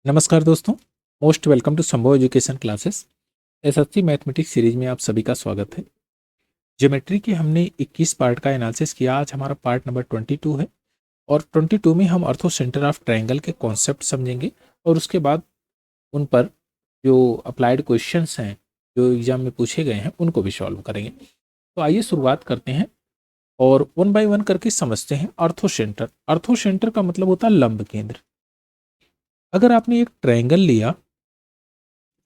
नमस्कार दोस्तों, most welcome to संभव education classes. SSC mathematics series में आप सभी का स्वागत है। ज्योमेट्री के हमने 21 पार्ट का एनालिसिस किया। आज हमारा पार्ट नंबर 22 है और 22 में हम अर्थो सेंटर ऑफ ट्रायंगल के कॉन्सेप्ट समझेंगे और उसके बाद उन पर जो अप्लाइड क्वेश्चंस हैं जो एग्जाम में पूछे गए हैं उनको भी सॉल्व करेंगे। तो आइए शुरुआत करते हैं और वन बाय वन करके समझते हैं। अर्थो सेंटर, अर्थो सेंटर का मतलब होता है लंब केंद्र। अगर आपने एक ट्रायंगल लिया,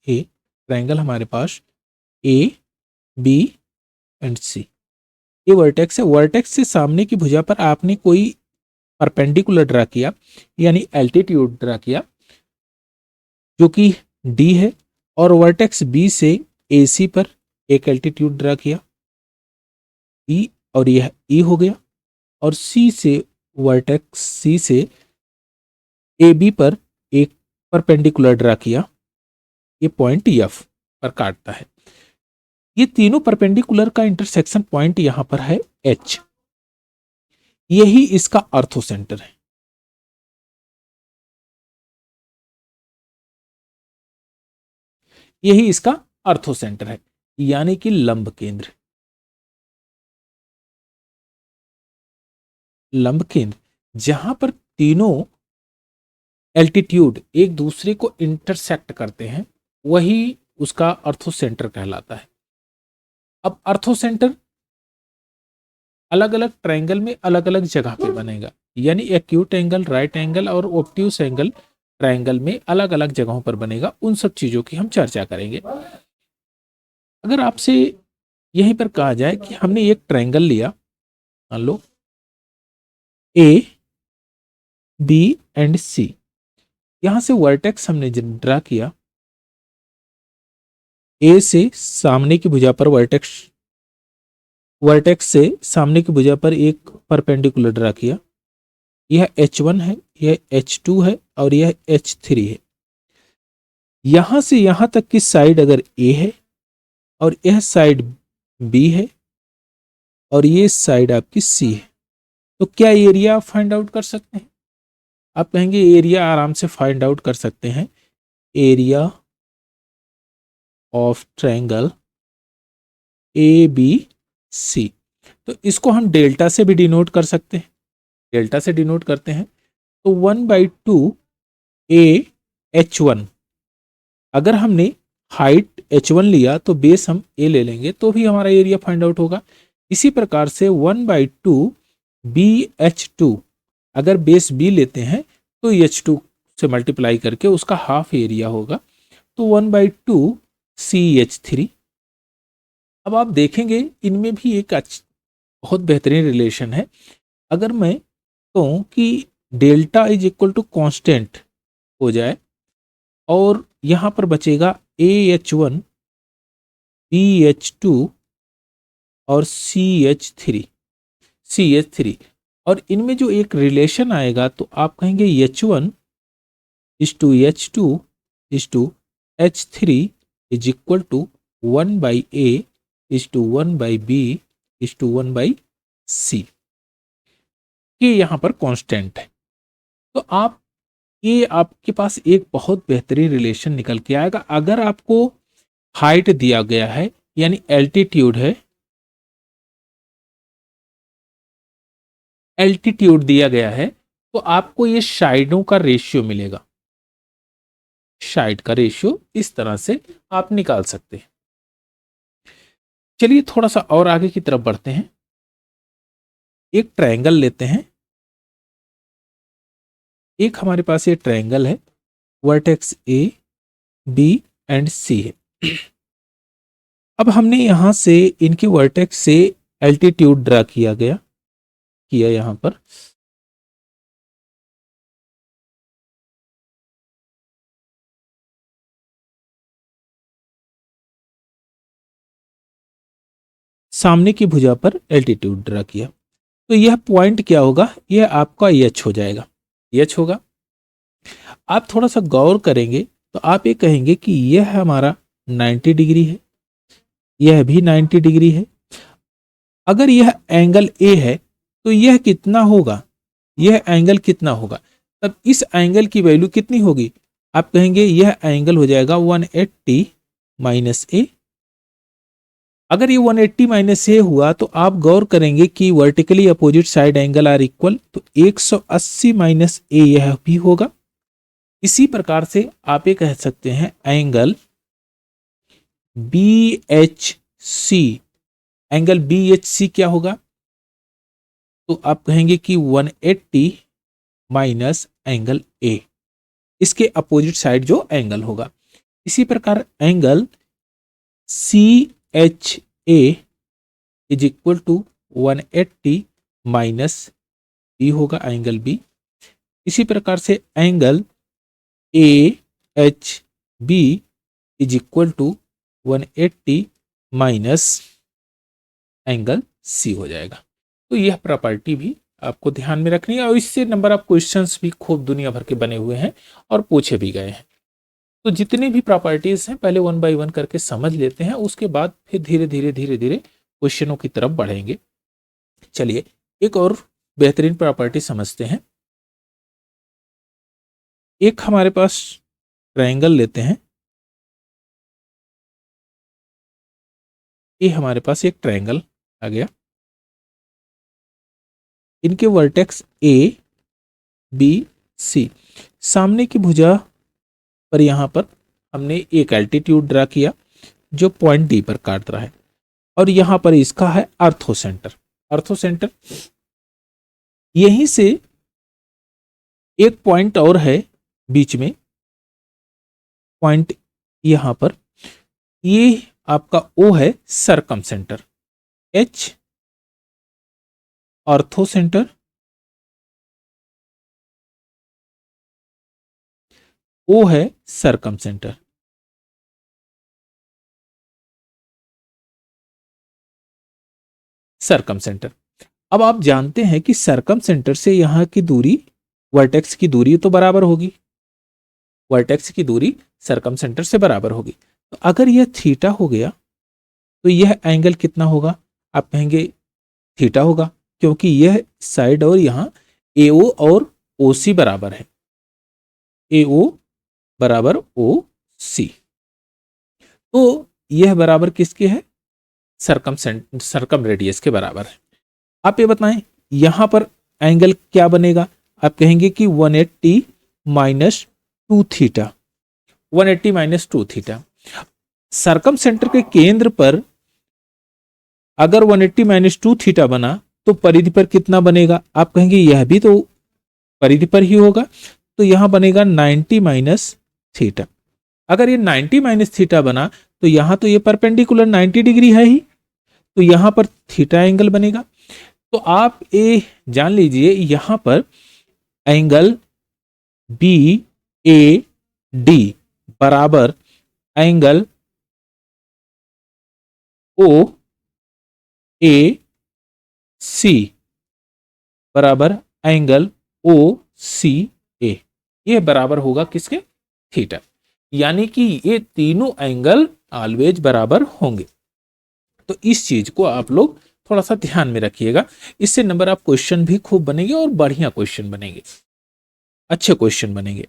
ए ट्रायंगल हमारे पास ए बी एंड सी, ये वर्टेक्स है। वर्टेक्स से सामने की भुजा पर आपने कोई परपेंडिकुलर ड्रा किया, यानी एल्टीट्यूड ड्रा किया जो कि डी है, और वर्टेक्स बी से ए सी पर एक एल्टीट्यूड ड्रा किया ई, और यह ई हो गया, और सी से वर्टेक्स सी से ए बी पर एक परपेंडिकुलर ड्रा किया, ये पॉइंट एफ पर काटता है। ये तीनों परपेंडिकुलर का इंटरसेक्शन पॉइंट यहां पर है एच, यही इसका अर्थो सेंटर है। यही इसका अर्थो सेंटर है, यानी कि लंब केंद्र। लंब केंद्र जहां पर तीनों एल्टीट्यूड एक दूसरे को इंटरसेक्ट करते हैं, वही उसका अर्थो सेंटर कहलाता है। अब अर्थो सेंटर अलग अलग ट्रायंगल में अलग अलग जगह पे बनेगा, यानी एक्यूट एंगल, राइट एंगल और ऑब्ट्यूस एंगल ट्रायंगल में अलग अलग जगहों पर बनेगा। उन सब चीजों की हम चर्चा करेंगे। अगर आपसे यहीं पर कहा जाए कि हमने एक ट्रायंगल लिया, मान लो ए बी एंड सी, यहां से वर्टेक्स हमने ड्रा किया, ए से सामने की भुजा पर वर्टेक्स से सामने की भुजा पर एक परपेंडिकुलर ड्रा किया। यह H1 है, यह H2 है और यह H3 है। यहां से यहां तक की साइड अगर A है और यह साइड B है और ये साइड आपकी C है, तो क्या एरिया आप फाइंड आउट कर सकते हैं? आप कहेंगे एरिया आराम से फाइंड आउट कर सकते हैं। एरिया ऑफ ट्रायंगल ABC, तो इसको हम डेल्टा से भी डिनोट कर सकते हैं। डेल्टा से डिनोट करते हैं तो 1/2 AH1। अगर हमने हाइट H1 लिया तो बेस हम A ले लेंगे तो भी हमारा एरिया फाइंड आउट होगा। इसी प्रकार से 1/2 BH2, अगर बेस B लेते हैं तो H2 से मल्टीप्लाई करके उसका हाफ एरिया होगा, तो 1/2 CH3। अब आप देखेंगे इनमें भी एक बहुत बेहतरीन रिलेशन है। अगर मैं कहूं कि delta is equal to constant हो जाए और यहां पर बचेगा AH1 BH2 और CH3, और इनमें जो एक रिलेशन आएगा तो आप कहेंगे H1 is to H2 is to H3 is equal to 1/A is to 1/B is to 1/C। ये यहां पर कांस्टेंट है। तो आप ये आपके पास एक बहुत बेहतरीन रिलेशन निकल के आएगा। अगर आपको हाइट दिया गया है, यानी एल्टीट्यूड है, एल्टीट्यूड दिया गया है, तो आपको ये साइडों का रेशियो मिलेगा। साइड का रेशियो इस तरह से आप निकाल सकते हैं। चलिए थोड़ा सा और आगे की तरफ बढ़ते हैं। एक ट्रायंगल लेते हैं। एक हमारे पास ये ट्रायंगल है, vertex A B and C है। अब हमने यहां से इनके वर्टेक्स से एल्टीट्यूड ड्रा किया यहां पर। सामने की भुजा पर एल्टीट्यूड ड्रा किया, तो यह पॉइंट क्या होगा? यह आपका H हो जाएगा, H होगा। आप थोड़ा सा गौर करेंगे तो आप ये कहेंगे कि यह हमारा 90 डिग्री है, यह भी 90 डिग्री है। अगर यह एंगल A है तो यह कितना होगा? यह एंगल कितना होगा? तब इस एंगल की वैल्यू कितनी होगी? आप कहेंगे यह एंगल हो जाएगा 180 माइनस ए। अगर ये 180 माइनस ए हुआ तो आप गौर करेंगे कि vertically opposite side angle are equal, तो 180 माइनस ए यह भी होगा। इसी प्रकार से आप ये कह सकते हैं angle B H C, angle B H C क्या होगा, तो आप कहेंगे कि 180 माइनस एंगल ए, इसके अपोजिट साइड जो एंगल होगा। इसी प्रकार angle C H A is equal to 180 minus B होगा, एंगल बी। इसी प्रकार से angle A H B is equal to 180 minus angle C हो जाएगा। तो यह प्रॉपर्टी भी आपको ध्यान में रखनी है और इससे नंबर ऑफ क्वेश्चंस भी खूब दुनिया भर के बने हुए हैं और पूछे भी गए हैं। तो जितने भी प्रॉपर्टीज हैं पहले वन बाय वन करके समझ लेते हैं, उसके बाद फिर धीरे धीरे धीरे धीरे क्वेश्चनों की तरफ बढ़ेंगे। चलिए एक और बेहतरीन प्रॉपर्टी समझते हैं। एक हमारे पास ट्रायंगल लेते हैं, ये हमारे पास एक ट्रायंगल आ गया, इनके वर्टेक्स ए बी सी, सामने की भुजा पर यहां पर हमने एक एल्टीट्यूड ड्रा किया जो पॉइंट डी पर काट रहा है, और यहां पर इसका है अर्थो सेंटर। अर्थो सेंटर यहीं से एक पॉइंट और है बीच में, पॉइंट यहां पर, ये आपका ओ है सरकम सेंटर, एच ऑर्थो सेंटर, ओ है सरकम सेंटर। सरकम सेंटर, अब आप जानते हैं कि सरकम सेंटर से यहां की दूरी, वर्टेक्स की दूरी तो बराबर होगी, वर्टेक्स की दूरी सरकम सेंटर से बराबर होगी। तो अगर यह थीटा हो गया तो यह एंगल कितना होगा, आप कहेंगे थीटा होगा, क्योंकि यह साइड और यहां एओ और ओ सी बराबर है, एओ बराबर ओ सी। तो यह बराबर किसके है, सरकम रेडियस के बराबर है। आप ये बताएं यहां पर एंगल क्या बनेगा, आप कहेंगे कि 180 minus 2 theta, 180 minus 2 theta. Circumcentre के केंद्र पर अगर 180 माइनस 2 थीटा बना तो परिधि पर कितना बनेगा, आप कहेंगे यह भी तो परिधि पर ही होगा, तो यहां बनेगा 90 माइनस थीटा। अगर ये 90 माइनस थीटा बना तो यहां तो ये परपेंडिकुलर 90 डिग्री है ही, तो यहां पर थीटा एंगल बनेगा। तो आप ये जान लीजिए यहां पर एंगल बी ए डी बराबर एंगल ओ ए सी बराबर एंगल ओ सी ए, ये बराबर होगा किसके, थीटा। यानी कि ये तीनों एंगल ऑलवेज बराबर होंगे। तो इस चीज को आप लोग थोड़ा सा ध्यान में रखिएगा, इससे नंबर ऑफ क्वेश्चन भी खूब बनेंगे और बढ़िया क्वेश्चन बनेंगे, अच्छे क्वेश्चन बनेंगे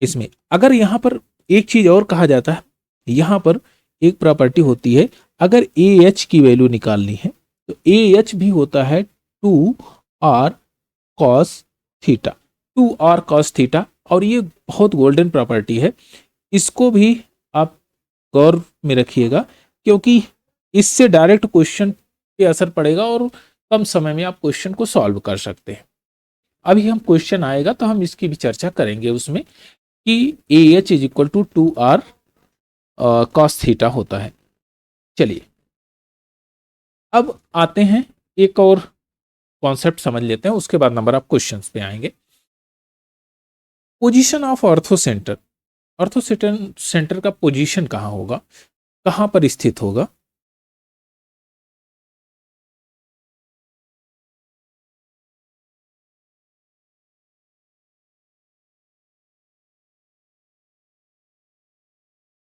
इसमें। अगर यहां पर एक चीज और कहा जाता है, यहां पर एक प्रॉपर्टी होती है, अगर ए एच की वैल्यू निकालनी है तो ए एच भी होता है 2r cos theta, 2r cos theta, और ये बहुत गोल्डन प्रॉपर्टी है, इसको भी आप गौर में रखिएगा, क्योंकि इससे डायरेक्ट क्वेश्चन पे असर पड़ेगा और कम समय में आप क्वेश्चन को सॉल्व कर सकते हैं। अभी हम क्वेश्चन आएगा तो हम इसकी भी चर्चा करेंगे उसमें कि A H is equal to 2r cos theta होता है। चलिए अब आते हैं एक और कॉन्सेप्ट समझ लेते हैं, उसके बाद नंबर ऑफ क्वेश्चंस पे आएंगे। Position of ortho centre, ortho centre का पोजीशन कहाँ होगा, कहाँ पर स्थित होगा,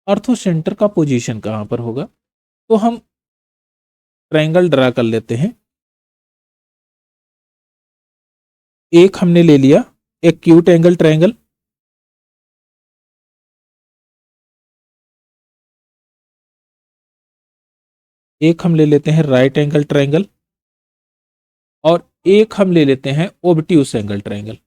ऑर्थो सेंटर का पोजीशन कहाँ पर होगा। तो हम ट्रायंगल ड्रा कर लेते हैं, एक हमने ले लिया एक्यूट एंगल ट्रायंगल, एक हम ले लेते हैं राइट एंगल ट्रायंगल और एक हम ले लेते हैं ओब्ट्यूस एंगल ट्रायंगल।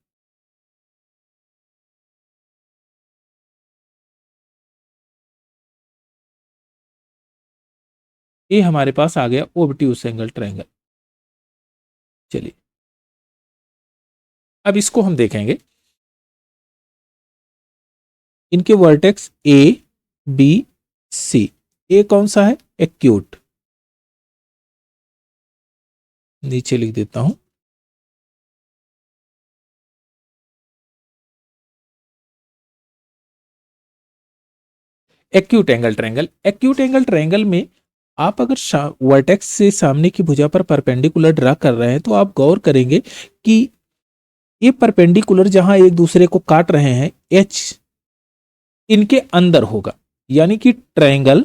ये हमारे पास आ गया ओब्ट्यूस एंगल ट्रायंगल। चलिए अब इसको हम देखेंगे। इनके वर्टेक्स ए बी सी। ए कौन सा है? एक्यूट, नीचे लिख देता हूं। Acute angle triangle. Acute angle triangle में आप अगर वर्टेक्स से सामने की भुजा पर परपेंडिकुलर ड्रा कर रहे हैं तो आप गौर करेंगे कि ये परपेंडिकुलर जहां एक दूसरे को काट रहे हैं एच इनके अंदर होगा, यानी कि ट्रायंगल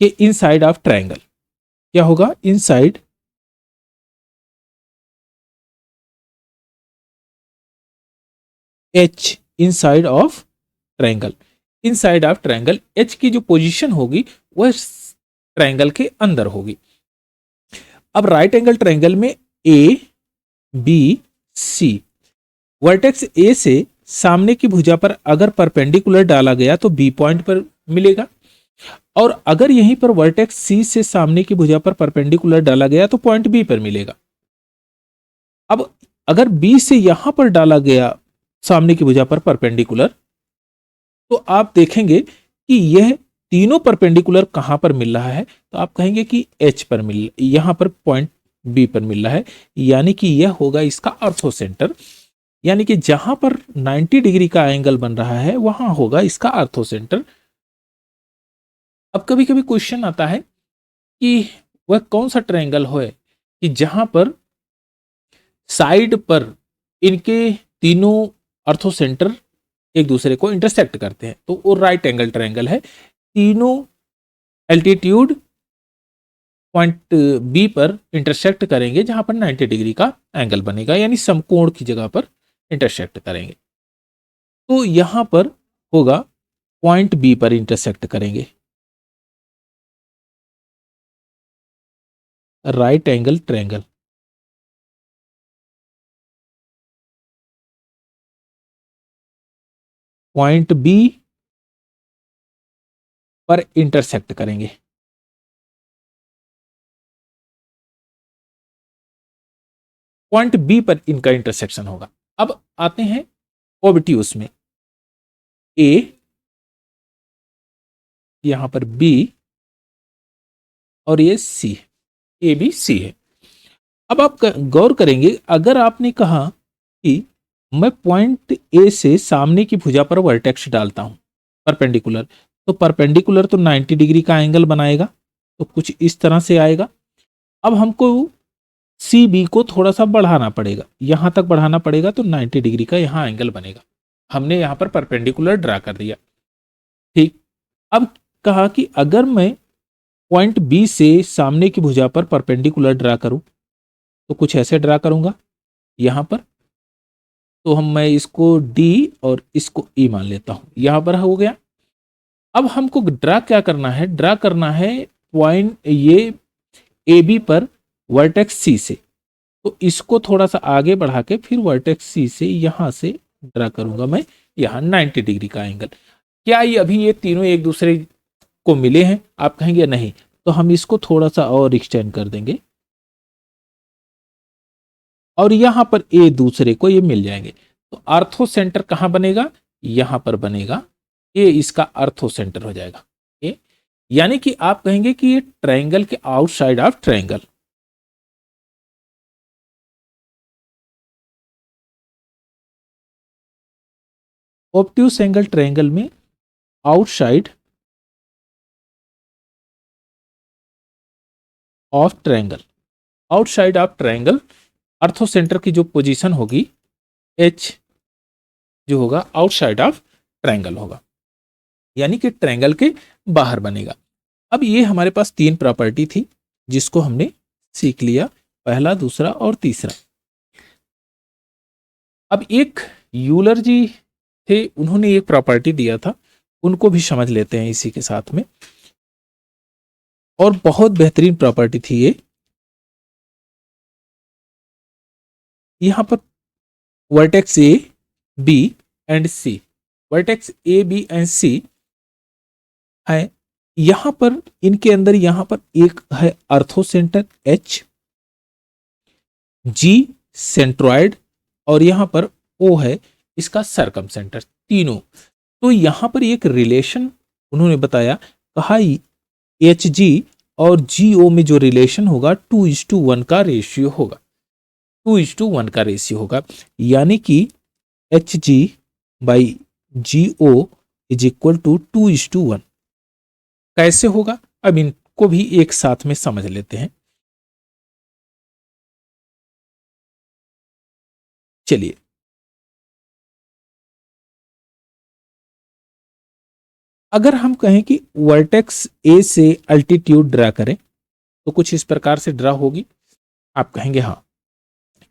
के इनसाइड ऑफ ट्रायंगल क्या होगा? Inside H, inside of triangle. Inside of triangle H की जो पोजीशन होगी वह ट्रायंगल के अंदर होगी। अब राइट एंगल ट्रायंगल में ए बी सी, वर्टेक्स ए से सामने की भुजा पर अगर परपेंडिकुलर डाला गया तो बी पॉइंट पर मिलेगा, और अगर यहीं पर वर्टेक्स सी से सामने की भुजा पर परपेंडिकुलर डाला गया तो पॉइंट बी पर मिलेगा। अब अगर बी से यहां पर डाला गया सामने की भुजा पर परपेंडिकुलर, तो आप देखेंगे कि यह तीनों परपेंडिकुलर कहां पर मिल रहा है? तो आप कहेंगे कि एच पर यहां पर पॉइंट बी पर मिल रहा है, यानी कि यह होगा इसका ऑर्थो सेंटर। यानी कि जहां पर 90 डिग्री का एंगल बन रहा है वहां होगा इसका ऑर्थो सेंटर। अब कभी कभी क्वेश्चन आता है कि वह कौन सा ट्रायंगल हो कि जहां पर साइड पर इनके तीनों ऑर्थो सेंटर एक दूसरे को इंटरसेक्ट करते हैं, तो वो राइट एंगल ट्रायंगल है। तीनों एल्टीट्यूड पॉइंट बी पर इंटरसेक्ट करेंगे जहां पर 90 डिग्री का एंगल बनेगा, यानी समकोण की जगह पर इंटरसेक्ट करेंगे। तो यहां पर होगा पॉइंट बी पर इंटरसेक्ट करेंगे right angle triangle. Point B पर इंटरसेक्ट करेंगे। पॉइंट बी पर इनका इंटरसेक्शन होगा। अब आते हैं ओब्ट्यूस में। ए, यहां पर बी और ये सी, ए बी सी है। अब आप गौर करेंगे, अगर आपने कहा कि मैं पॉइंट ए से सामने की भुजा पर वर्टेक्स डालता हूं परपेंडिकुलर, तो परपेंडिकुलर तो 90 डिग्री का एंगल बनाएगा, तो कुछ इस तरह से आएगा। अब हमको सी बी को थोड़ा सा बढ़ाना पड़ेगा, यहां तक बढ़ाना पड़ेगा, तो 90 डिग्री का यहां एंगल बनेगा। हमने यहां पर परपेंडिकुलर ड्रा कर दिया। ठीक, अब कहा कि अगर मैं पॉइंट बी से सामने की भुजा पर परपेंडिकुलर ड्रा करूं तो कुछ ऐसे ड्रा करूंगा यहां पर। तो मैं इसको डी और इसको ई मान लेता हूं, यहां पर हो गया। अब हमको ड्रा क्या करना है? ड्रा करना है पॉइंट ये ए बी पर वर्टेक्स सी से, तो इसको थोड़ा सा आगे बढ़ा के फिर वर्टेक्स सी से यहां से ड्रा करूंगा मैं यहां 90 डिग्री का एंगल। क्या ये अभी ये तीनों एक दूसरे को मिले हैं? आप कहेंगे नहीं, तो हम इसको थोड़ा सा और एक्सटेंड कर देंगे और यहां पर ए दूसरे को ये मिल जाएंगे। तो आर्थो सेंटर कहां बनेगा? यहां पर बनेगा। ये इसका आर्थो सेंटर हो जाएगा। ये यानी कि आप कहेंगे कि ये ट्रायंगल के outside of triangle. Obtuse angle triangle में outside of triangle, outside of triangle orthocentre की जो पोजीशन होगी एच जो होगा आउटसाइड ऑफ ट्रायंगल होगा, यानी कि ट्रायंगल के बाहर बनेगा। अब ये हमारे पास तीन प्रॉपर्टी थी जिसको हमने सीख लिया, पहला, दूसरा और तीसरा। अब एक यूलर जी थे, उन्होंने एक प्रॉपर्टी दिया था, उनको भी समझ लेते हैं इसी के साथ में। और बहुत बेहतरीन प्रॉपर्टी थी ये। यहां पर vertex A, B and C, vertex A, B and C है। यहां पर इनके अंदर यहां पर एक है अर्थो सेंटर एच, जी सेंट्रॉइड, और यहां पर ओ है इसका सरकम सेंटर, तीनों। तो यहां पर एक रिलेशन उन्होंने बताया, कहा एच जी और जी ओ में जो रिलेशन होगा 2:1 का रेशियो होगा, 2:1 का रेशियो होगा, यानी कि H G by G O is equal to 2:1। कैसे होगा, अब इनको भी एक साथ में समझ लेते हैं। चलिए, अगर हम कहें कि वर्टेक्स ए से अल्टीट्यूड ड्रा करें तो कुछ इस प्रकार से ड्रा होगी। आप कहेंगे हाँ,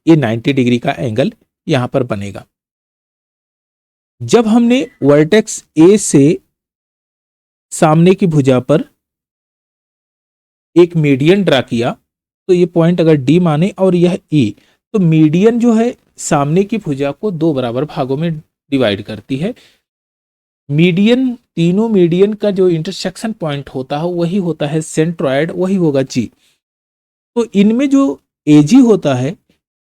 ये 90 डिग्री का एंगल यहां पर बनेगा। जब हमने वर्टेक्स ए से सामने की भुजा पर एक मीडियन ड्रा किया, तो ये पॉइंट अगर डी माने और यह ई, तो मीडियन जो है सामने की भुजा को दो बराबर भागों में डिवाइड करती है। मीडियन, तीनों मीडियन का जो इंटरसेक्शन पॉइंट होता है वही होता है सेंट्रॉइड, वही होगा जी। तो इनमें जो एजी होता है,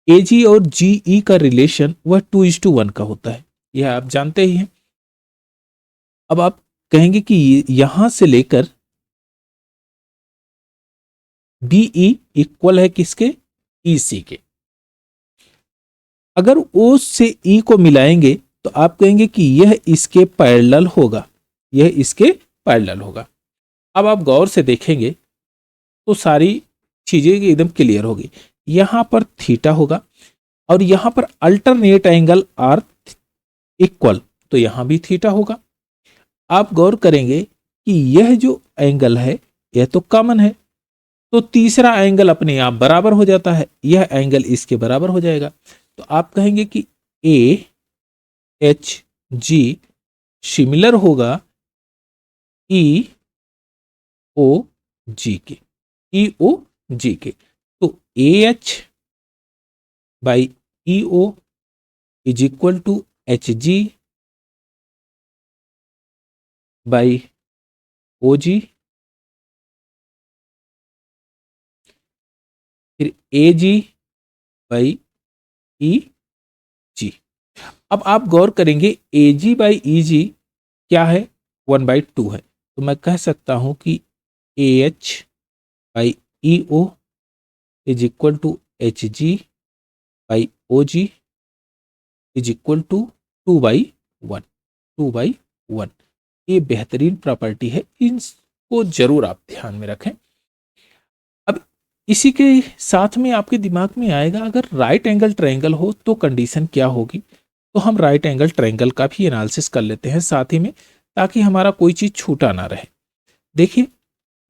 एजी और जीई का रिलेशन वह 2:1 का होता है, यह आप जानते ही हैं। अब आप कहेंगे कि यहां से लेकर बीई इक्वल है किसके, ईसी के। अगर ओ से ई को मिलाएंगे तो आप कहेंगे कि यह इसके पैरेलल होगा, यह इसके पैरेलल होगा। अब आप गौर से देखेंगे तो सारी चीजें एकदम क्लियर होगी। यहां पर थीटा होगा और यहां पर अल्टरनेट एंगल आर इक्वल, तो यहां भी थीटा होगा। आप गौर करेंगे कि यह जो एंगल है यह तो कॉमन है, तो तीसरा एंगल अपने आप बराबर हो जाता है, यह एंगल इसके बराबर हो जाएगा। तो आप कहेंगे कि ए एच जी सिमिलर होगा ई ओ जी के, ई ओ जी के। तो A H by E O is equal to H G by O G, फिर ए जी बाई ई जी। अब आप गौर करेंगे ए जी बाई ई जी क्या है, 1/2 है। तो मैं कह सकता हूं कि A H by E O is equal to H G by O G is equal to 2/1, 2/1। ये बेहतरीन प्रॉपर्टी है, इनको जरूर आप ध्यान में रखें। अब इसी के साथ में आपके दिमाग में आएगा, अगर राइट एंगल ट्रायंगल हो तो कंडीशन क्या होगी। तो हम राइट एंगल ट्रायंगल का भी एनालिसिस कर लेते हैं साथ ही में, ताकि हमारा कोई चीज छूटा ना रहे। देखिए,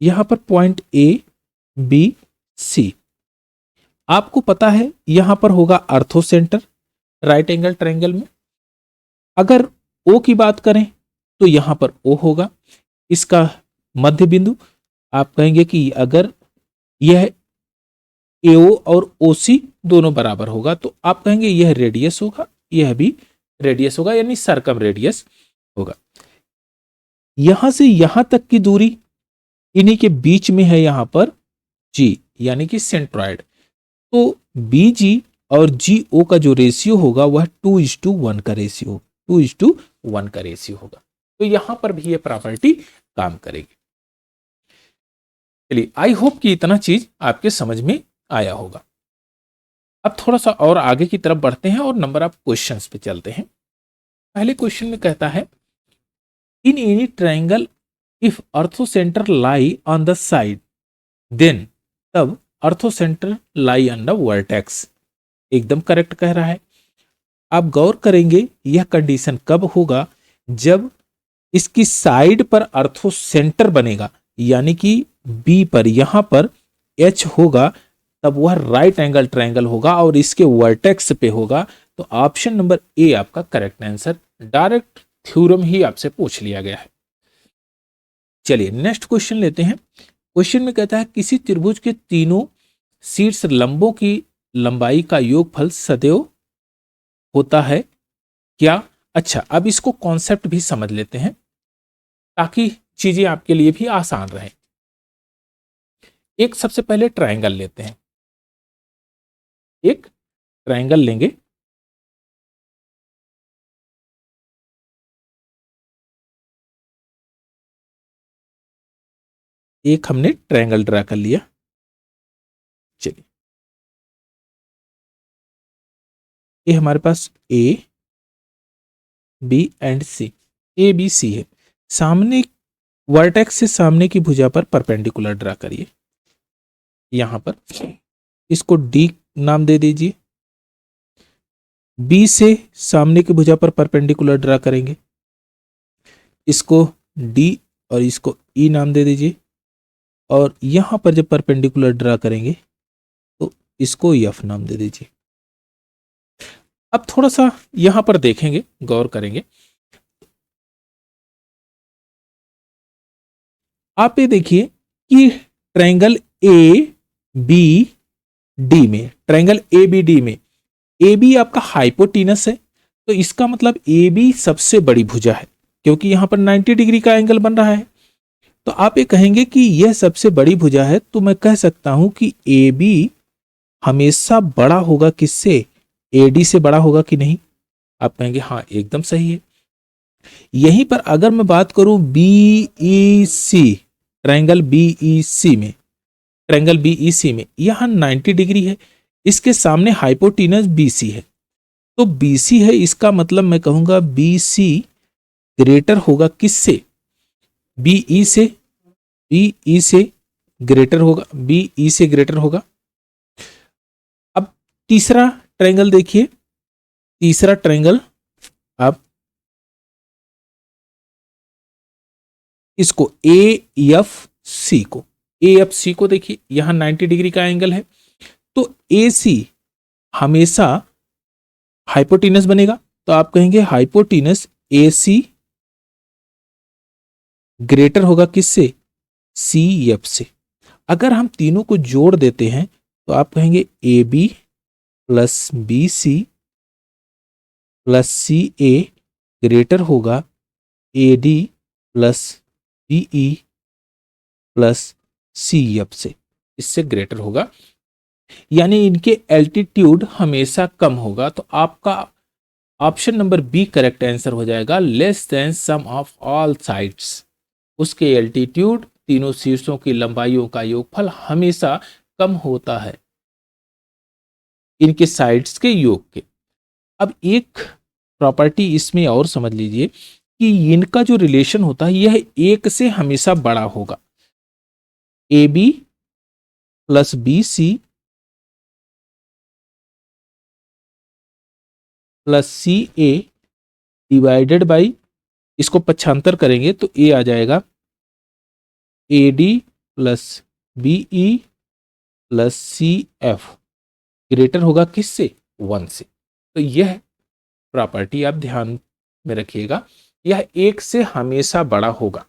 यहां पर पॉइंट ए बी सी, आपको पता है यहां पर होगा अर्थो सेंटर राइट एंगल ट्रायंगल में। अगर ओ की बात करें तो यहां पर ओ होगा इसका मध्य बिंदु। आप कहेंगे कि अगर यह एओ और ओसी दोनों बराबर होगा तो आप कहेंगे यह रेडियस होगा, यह भी रेडियस होगा, यानी सरकम रेडियस होगा। यहां से यहां तक की दूरी इन्हीं के बीच में है, यहां पर जी यानी कि सेंट्रॉइड। तो बीजी और जी ओ का जो रेशियो होगा वह 2:1 का रेशियो, 2:1 का रेशियो होगा। तो यहां पर भी ये प्रॉपर्टी काम करेगी। चलिए, आई होप कि इतना चीज आपके समझ में आया होगा। अब थोड़ा सा और आगे की तरफ बढ़ते हैं और नंबर ऑफ क्वेश्चंस पे चलते हैं। पहले क्वेश्चन में कहता है, in any triangle if orthocentre lie on the side then, तब orthocentre lie on the vertex. एकदम करेक्ट कह रहा है। आप गौर करेंगे यह कंडीशन कब होगा, जब इसकी साइड पर अर्थो सेंटर बनेगा, यानी कि बी पर यहां पर एच होगा, तब वह राइट एंगल ट्रायंगल होगा और इसके वर्टेक्स पे होगा। तो ऑप्शन नंबर ए आपका करेक्ट आंसर, डायरेक्ट थ्योरम ही आपसे पूछ लिया गया है। चलिए नेक्स्ट क्वेश्चन लेते हैं। क्वेश्चन में कहता है किसी त्रिभुज के तीनों शीर्ष लंबों की लंबाई का योगफल सदैव होता है क्या? अच्छा, अब इसको कॉन्सेप्ट भी समझ लेते हैं ताकि चीजें आपके लिए भी आसान रहे। एक सबसे पहले ट्रायंगल लेते हैं, एक ट्रायंगल लेंगे। एक हमने ट्रायंगल ड्रा कर लिया। चलिए, ये हमारे पास A B and C, A B C है। सामने वर्टेक्स से सामने की भुजा पर परपेंडिकुलर ड्रा करिए। यहां पर इसको डी नाम दे दीजिए। बी से सामने की भुजा पर परपेंडिकुलर ड्रा करेंगे, इसको डी और इसको ई नाम दे दीजिए। और यहां पर जब परपेंडिकुलर ड्रा करेंगे तो इसको एफ नाम दे दीजिए। अब थोड़ा सा यहां पर देखेंगे, गौर करेंगे। आप ये देखिए कि ट्रायंगल ए बी डी में, ट्रायंगल ए बी डी में ए बी आपका हाइपोटीनस है, तो इसका मतलब ए बी सबसे बड़ी भुजा है क्योंकि यहां पर 90 डिग्री का एंगल बन रहा है। तो आप ये कहेंगे कि यह सबसे बड़ी भुजा है, तो मैं कह सकता हूं कि ए बी हमेशा बड़ा होगा किससे? ए डी से बड़ा होगा कि नहीं? आप कहेंगे हाँ एकदम सही है। यहीं पर अगर मैं बात करूं बी ई सी, ट्रायंगल बी ई सी में, ट्रायंगल बी ई सी में यहां 90 डिग्री है, इसके सामने हाइपोटीनस बी सी है, तो बी सी है, इसका मतलब मैं कहूंगा बी सी ग्रेटर होगा किससे? बी ई से, बी ई से ग्रेटर होगा, बी ई से ग्रेटर होगा। अब तीसरा ट्रायंगल देखिए, तीसरा ट्रायंगल आप इसको ए एफ सी को, ए एफ सी को देखिए, यहां 90 डिग्री का एंगल है, तो ए सी हमेशा हाइपोटीनस बनेगा, तो आप कहेंगे हाइपोटीनस ए सी ग्रेटर होगा किससे? सी एफ से। अगर हम तीनों को जोड़ देते हैं तो आप कहेंगे A B plus B C plus C A greater होगा A D plus B E plus C F से, इससे ग्रेटर होगा, यानी इनके एल्टीट्यूड हमेशा कम होगा। तो आपका option number B correct answer हो जाएगा, less than sum of all sides. उसके एल्टीट्यूड, तीनों शीर्षों की लंबाइयों का योगफल हमेशा कम होता है इनके साइड्स के योग के। अब एक प्रॉपर्टी इसमें और समझ लीजिए कि इनका जो रिलेशन होता है यह एक से हमेशा बड़ा होगा। A B plus B C plus C A divided by, इसको पक्षांतर करेंगे तो ए आ जाएगा A D plus B E plus C F, greater होगा किससे? 1 से। तो यह प्रॉपर्टी आप ध्यान में रखिएगा, यह एक से हमेशा बड़ा होगा।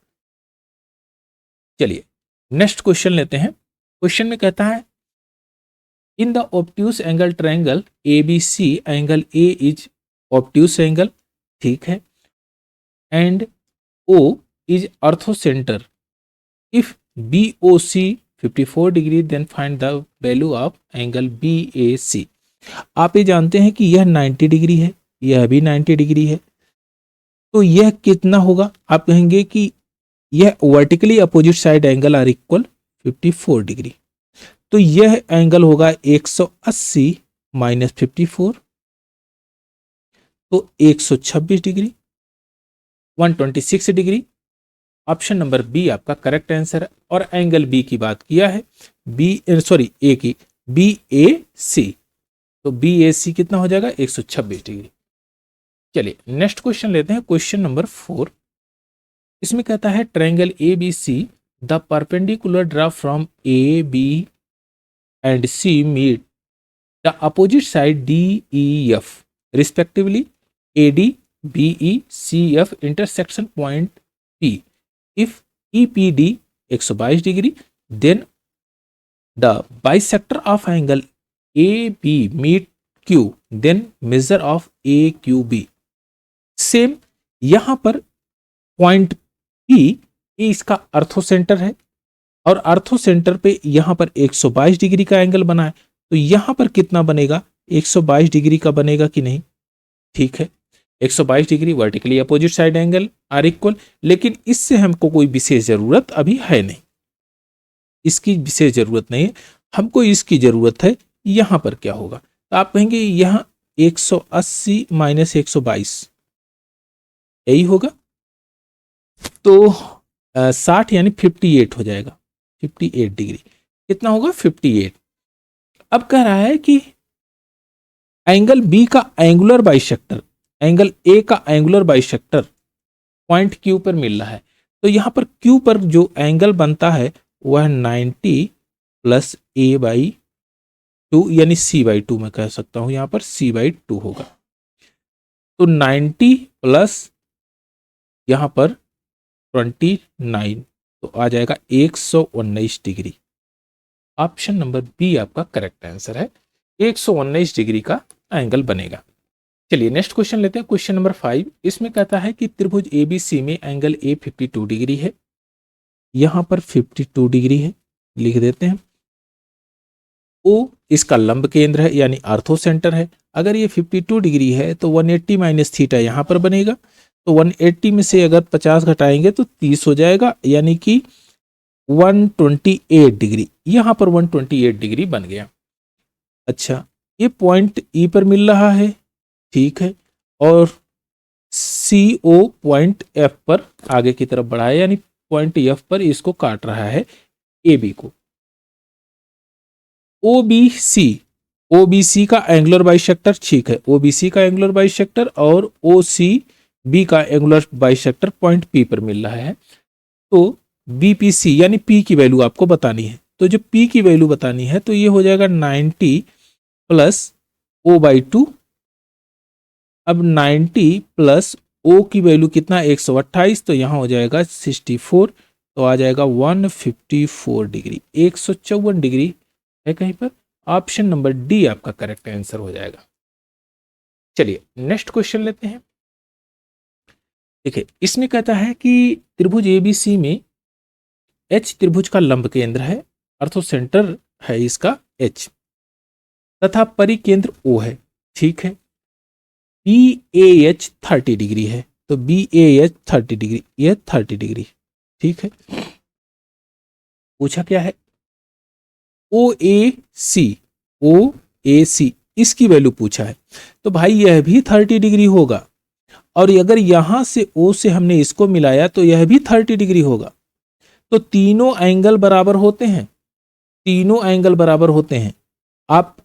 चलिए नेक्स्ट क्वेश्चन लेते हैं। क्वेश्चन में कहता है in the obtuse angle triangle A B C angle A is obtuse angle, ठीक है, and O is orthocentre. If B O C 54 degree then find the value of angle B A C. आप ये जानते हैं कि यह 90 degree है, यह भी 90 डिग्री है, तो यह कितना होगा? आप कहेंगे कि यह vertically opposite side angle are equal 54 degree, तो यह एंगल होगा 180 माइनस 54, तो 126 degree, 126 degree. Option number B आपका करेक्ट आंसर है। और एंगल बी की बात किया है, ए की, बी ए सी, तो बी ए सी कितना हो जाएगा? 126 डिग्री। चलिए नेक्स्ट क्वेश्चन लेते हैं, क्वेश्चन नंबर 4। इसमें कहता है triangle A B C the perpendicular draw from A B and C meet the opposite side D E F respectively, A D B E C F intersection point P. If E P D 122 degree then the bisector of angle A B meet Q, then measure of A Q B. Same यहां पर point P, ये इसका अर्थो centre है और अर्थो centre पे यहां पर 122 डिग्री का एंगल बना है, तो यहां पर कितना बनेगा, 122 डिग्री का बनेगा कि नहीं? ठीक है, 122 degree vertically opposite side angle are equal, लेकिन इससे हमको कोई विशेष जरूरत अभी है नहीं, इसकी विशेष जरूरत नहीं है, हमको इसकी जरूरत है यहां पर क्या होगा। तो आप कहेंगे यहां 180 माइनस 122 यही होगा, तो 60 यानी 58 हो जाएगा, 58 डिग्री कितना होगा, 58। अब कह रहा है कि एंगल बी का एंगुलर बाइसेक्टर, एंगल ए का एंगुलर बाइसेक्टर पॉइंट क्यू पर मिल रहा है, तो यहां पर क्यू पर जो एंगल बनता है वह 90 प्लस ए बाई 2 यानी सी बाई 2 मैं कह सकता हूं, यहां पर सी बाई 2 होगा। तो 90 प्लस यहां पर 29 तो आ जाएगा 119 डिग्री। ऑप्शन नंबर बी आपका करेक्ट आंसर है, 119 डिग्री का एंगल बनेगा। चलिए नेक्स्ट क्वेश्चन लेते हैं, क्वेश्चन नंबर 5। इसमें कहता है कि त्रिभुज एबीसी में एंगल ए 52 डिग्री है, यहां पर 52 डिग्री है, लिख देते हैं। ओ इसका लंब केंद्र है यानी आर्थो सेंटर है, अगर ये 52 डिग्री है तो 180 माइनस थीटा यहां पर बनेगा, तो 180 में से अगर 50 घटाएंगे तो 30 हो जाएगा, यानी कि 128 डिग्री, यहां पर 128 डिग्री बन गया। अच्छा, ये पॉइंट ई पर मिल रहा है, ठीक है, और सी ओ पॉइंट एफ पर आगे की तरफ बढ़ा है, यानी पॉइंट एफ पर इसको काट रहा है ए बी को। ओबीसी, ओबीसी का एंगुलर बाइसेक्टर, ठीक है, ओबीसी का एंगुलर बाइसेक्टर और ओसी बी का एंगुलर बाइसेक्टर पॉइंट पी पर मिल रहा है, तो बीपीसी यानी पी की वैल्यू आपको बतानी है, तो जब पी की वैल्यू बतानी है तो ये हो जाएगा 90 प्लस ओ बाई 2। अब 90 प्लस ओ की वैल्यू कितना, 128, तो यहां हो जाएगा 64, तो आ जाएगा 154 डिग्री, 154 डिग्री है कहीं पर। ऑप्शन नंबर डी आपका करेक्ट आंसर हो जाएगा। चलिए नेक्स्ट क्वेश्चन लेते हैं। देखिए इसमें कहता है कि त्रिभुज एबीसी में एच त्रिभुज का लंब केंद्र है, अर्थो सेंटर है इसका एच, तथा परिकेंद्र ओ है, ठीक है। बी ए एच 30 डिग्री है, तो बी ए एच 30 डिग्री, यह 30 डिग्री, ठीक है। पूछा क्या है, ओ ए सी, ओ ए सी इसकी वैल्यू पूछा है, तो भाई यह भी 30 डिग्री होगा, और अगर यहां से ओ से हमने इसको मिलाया तो यह भी 30 डिग्री होगा, तो तीनों एंगल बराबर होते हैं, तीनों एंगल बराबर होते हैं। आप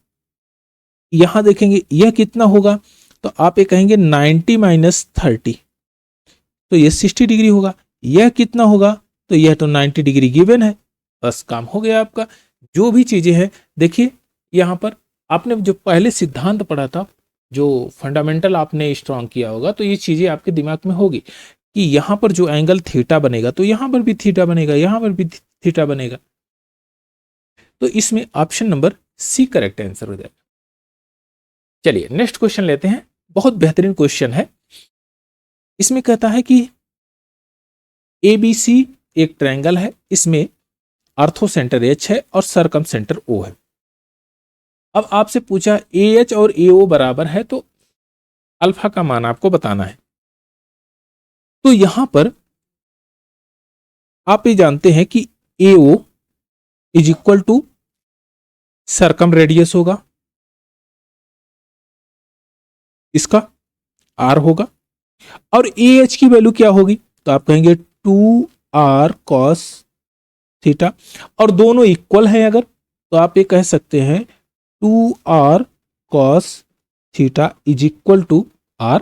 यहां देखेंगे यह कितना होगा, तो आप ये कहेंगे 90 माइनस 30, तो यह 60 डिग्री होगा। यह कितना होगा, तो यह तो 90 डिग्री गिवन है, बस काम हो गया आपका। जो भी चीजें हैं देखिए, यहां पर आपने जो पहले सिद्धांत पढ़ा था, जो फंडामेंटल आपने स्ट्रॉन्ग किया होगा, तो ये चीजें आपके दिमाग में होगी कि यहां पर जो एंगल थीटा बनेगा तो यहां पर भी थीटा बनेगा, यहां पर भी थीटा बनेगा, तो इसमें option number C correct answer हो जाएगा। चलिए नेक्स्ट क्वेश्चन लेते हैं, बहुत बेहतरीन क्वेश्चन है। इसमें कहता है कि एबीसी एक ट्रायंगल है, इसमें आर्थो सेंटर एच है और सरकम सेंटर ओ है। अब आपसे पूछा ए एच और ए ओ बराबर है, तो अल्फा का मान आपको बताना है। तो यहां पर आप ये जानते हैं कि A O is equal to circumradius होगा, इसका आर होगा, और ए एच की वैल्यू क्या होगी, तो आप कहेंगे 2r cos थीटा, और दोनों इक्वल हैं अगर, तो आप ये कह सकते हैं 2r cos theta is equal to r,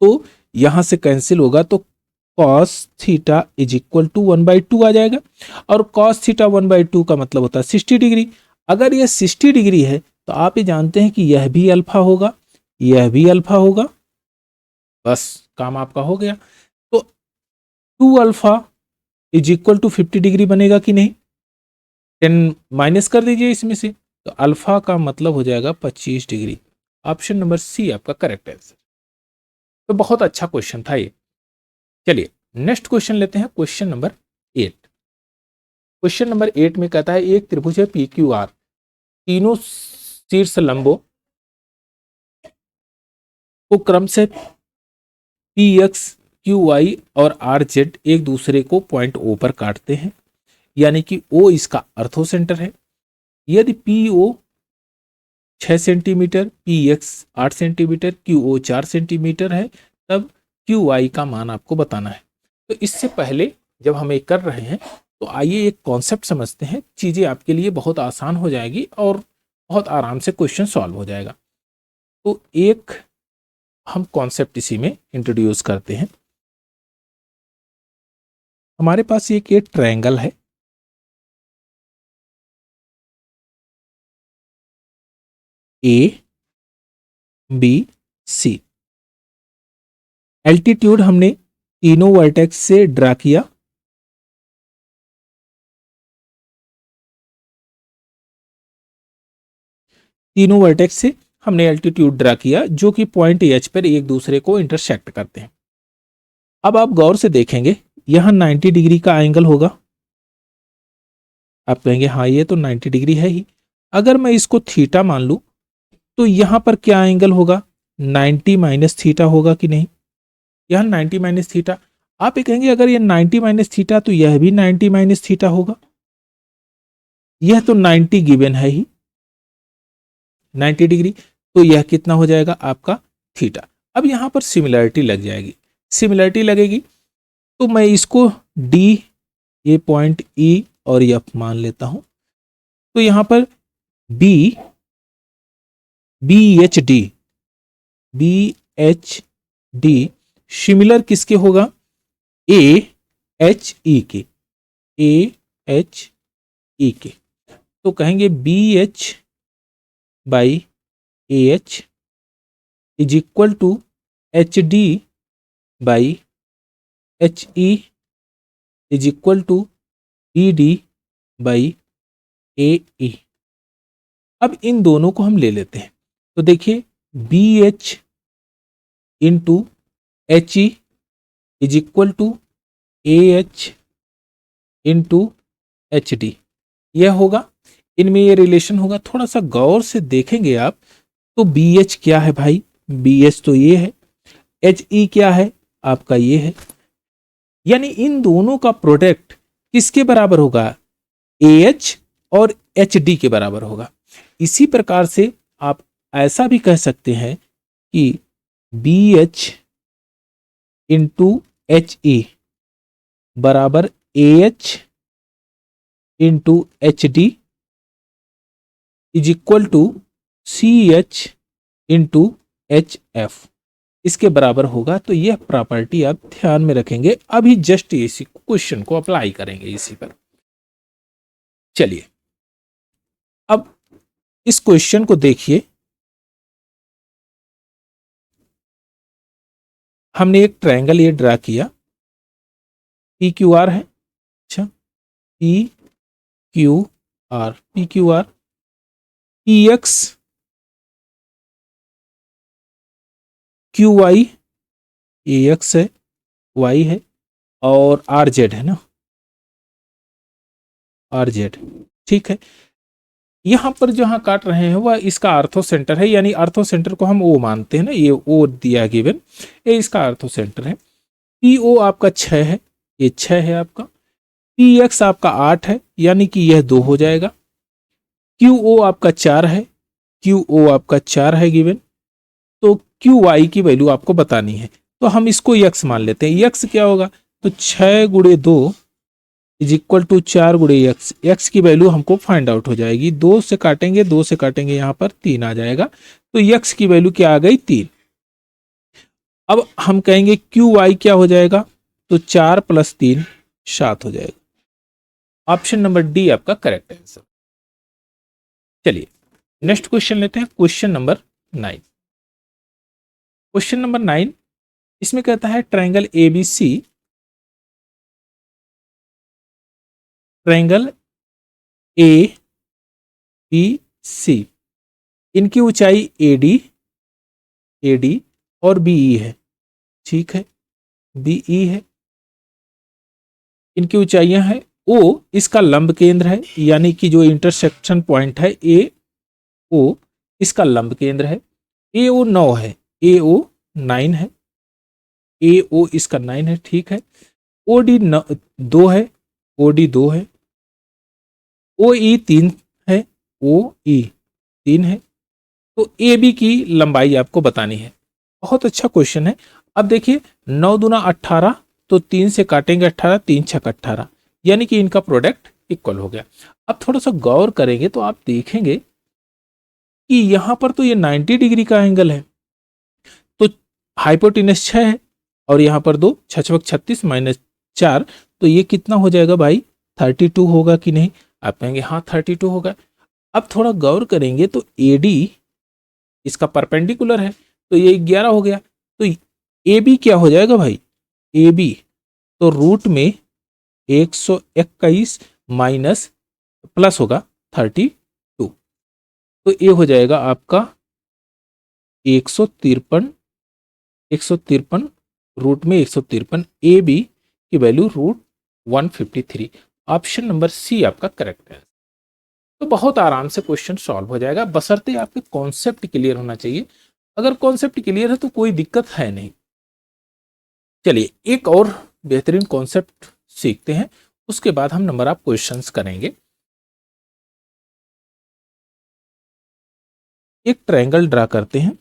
तो यहां से कैंसिल होगा, तो cos theta is equal to 1/2 आ जाएगा, और cos थीटा 1/2 का मतलब होता है 60 डिग्री। अगर यह 60 डिग्री है तो आप ये जानते हैं कि यह भी अल्फा होगा, यह भी अल्फा होगा, बस काम आपका हो गया। तो 2 alpha is equal to 50 degree बनेगा कि नहीं? 10 माइनस कर दीजिए इसमें से, तो अल्फा का मतलब हो जाएगा 25 डिग्री। ऑप्शन नंबर सी आपका करेक्ट आंसर। तो बहुत अच्छा क्वेश्चन था ये। चलिए नेक्स्ट क्वेश्चन लेते हैं, क्वेश्चन नंबर 8। क्वेश्चन नंबर 8 में कहता है एक त्रिभुज है पी क्यू आर, तीनों शीर्ष लंबों को क्रम से पी एक्स क्यू वाई और आर जेड एक दूसरे को पॉइंट ओ पर काटते हैं, यानी कि ओ इसका अर्थो सेंटर है। यदि P O 6 centimetre, P X 8 centimetre, Q O 4 centimetre है, तब क्यू आई का मान आपको बताना है। तो इससे पहले जब हम ये कर रहे हैं तो आइए एक कॉन्सेप्ट समझते हैं, चीज़ें आपके लिए बहुत आसान हो जाएगी और बहुत आराम से क्वेश्चन सॉल्व हो जाएगा। तो एक हम कॉन्सेप्ट इसी में इंट्रोड्यूस करते हैं। हमारे पास एक ट्रायंगल है, ए बी सी। एल्टीट्यूड हमने तीनों वर्टेक्स से ड्रा किया। तीनों वर्टेक्स से हमने एल्टीट्यूड ड्रा किया जो कि पॉइंट एच पर एक दूसरे को इंटरसेक्ट करते हैं। अब आप गौर से देखेंगे यहां 90 डिग्री का एंगल होगा। आप कहेंगे हाँ ये तो 90 डिग्री है ही। अगर मैं इसको थीटा मान लूं तो यहां पर क्या एंगल होगा? 90 माइनस थीटा होगा कि नहीं? यह 90 माइनस थीटा। आप ये कहेंगे अगर ये 90 माइनस थीटा तो यह भी 90 माइनस थीटा होगा। यह तो 90 गिवन है ही 90 डिग्री, तो यह कितना हो जाएगा आपका थीटा। अब यहां पर सिमिलरिटी लग जाएगी। सिमिलरिटी लगेगी तो मैं इसको डी, ये पॉइंट ई और एफ मान लेता हूं। तो यहां पर B B H D, B H D similar किसके होगा? ए एच ई के, ए एच ई के। तो कहेंगे B H by A H is equal to H D by H E is equal to B D by A E. अब इन दोनों को हम ले लेते हैं तो देखिए B H into H E is equal to A H into H D, यह होगा। इनमें ये रिलेशन होगा। थोड़ा सा गौर से देखेंगे आप तो बी एच क्या है भाई? बी एच तो ये है, एच ई क्या है आपका? ये है। यानी इन दोनों का प्रोडक्ट किसके बराबर होगा? ए एच और एच डी के बराबर होगा। इसी प्रकार से आप ऐसा भी कह सकते हैं कि B H into H E बराबर A H into H D is equal to C H into H F, इसके बराबर होगा। तो यह प्रॉपर्टी आप ध्यान में रखेंगे। अभी जस्ट इसी क्वेश्चन को अप्लाई करेंगे इसी पर। चलिए अब इस क्वेश्चन को देखिए। हमने एक ट्रायंगल ये ड्रा किया, पी क्यू आर है। अच्छा, P Q R, P Q R, P X Q Y, A X है, वाई है और आर जेड है ना, आर जेड। ठीक है, यहां पर जहां काट रहे हैं वह इसका आर्थो सेंटर है, यानी आर्थो सेंटर को हम ओ मानते हैं ना, ये ओ दिया गिवन, ये इसका आर्थो सेंटर है। पी ओ आपका 6 है, ये 6 है आपका। पी एक्स आपका 8 है, यानी कि यह 2 हो जाएगा। क्यू ओ आपका 4 है, क्यू ओ आपका 4 है गिवन। तो क्यू वाई की वैल्यू आपको बतानी है, तो हम इसको यक्स मान लेते हैं। यक्स क्या होगा? तो 6 गुणे 2 इज इक्वल टू 4 गुणे एक्स। एक्स की वैल्यू हमको फाइंड आउट हो जाएगी। 2 से काटेंगे, 2 से काटेंगे, यहां पर 3 आ जाएगा। तो एक्स की वैल्यू क्या आ गई? 3। अब हम कहेंगे क्यू वाई क्या हो जाएगा? तो 4 प्लस 3 7 हो जाएगा। ऑप्शन नंबर डी आपका करेक्ट आंसर। चलिए नेक्स्ट क्वेश्चन लेते हैं, क्वेश्चन नंबर 9। क्वेश्चन नंबर 9 इसमें कहता है triangle ABC triangle A B C, इनकी ऊंचाई एडी और बीई है, ठीक है, बीई है, इनकी ऊंचाइयां हैं। ओ इसका लंब केंद्र है, यानी कि जो इंटरसेक्शन पॉइंट है ए ओ, इसका लंब केंद्र है। ए ओ 9 है, ए ओ 9 है, ए ओ इसका 9 है, ठीक है। ओ डी 2 है, ओ डी 2 है, ओ ई 3 है, ओ ई 3 है। तो ए बी की लंबाई आपको बतानी है। बहुत अच्छा क्वेश्चन है। अब देखिए 9 दूना 18, तो 3 से काटेंगे 18, 3 छक 18, यानी कि इनका प्रोडक्ट इक्वल हो गया। अब थोड़ा सा गौर करेंगे तो आप देखेंगे कि यहां पर तो ये 90 डिग्री का एंगल है, तो हाइपोटेनस 6 है और यहां पर 2, 6 36 -4, तो ये कितना हो जाएगा भाई, 32 होगा कि नहीं? आप कहेंगे हाँ 32 होगा। अब थोड़ा गौर करेंगे तो एडी इसका परपेंडिकुलर है, तो ये 11 हो गया। तो ए बी क्या हो जाएगा भाई, ए बी तो रूट में 121 माइनस प्लस होगा 32, तो ये हो जाएगा आपका 153, 153 रूट में 153, ए बी की value root 153। Option number C आपका करेक्ट है। तो बहुत आराम से क्वेश्चन सॉल्व हो जाएगा, बशर्ते आपके कॉन्सेप्ट क्लियर होना चाहिए। अगर कॉन्सेप्ट क्लियर है तो कोई दिक्कत है नहीं। चलिए एक और बेहतरीन कॉन्सेप्ट सीखते हैं, उसके बाद हम नंबर ऑफ क्वेश्चंस करेंगे। एक ट्रायंगल ड्रा करते हैं।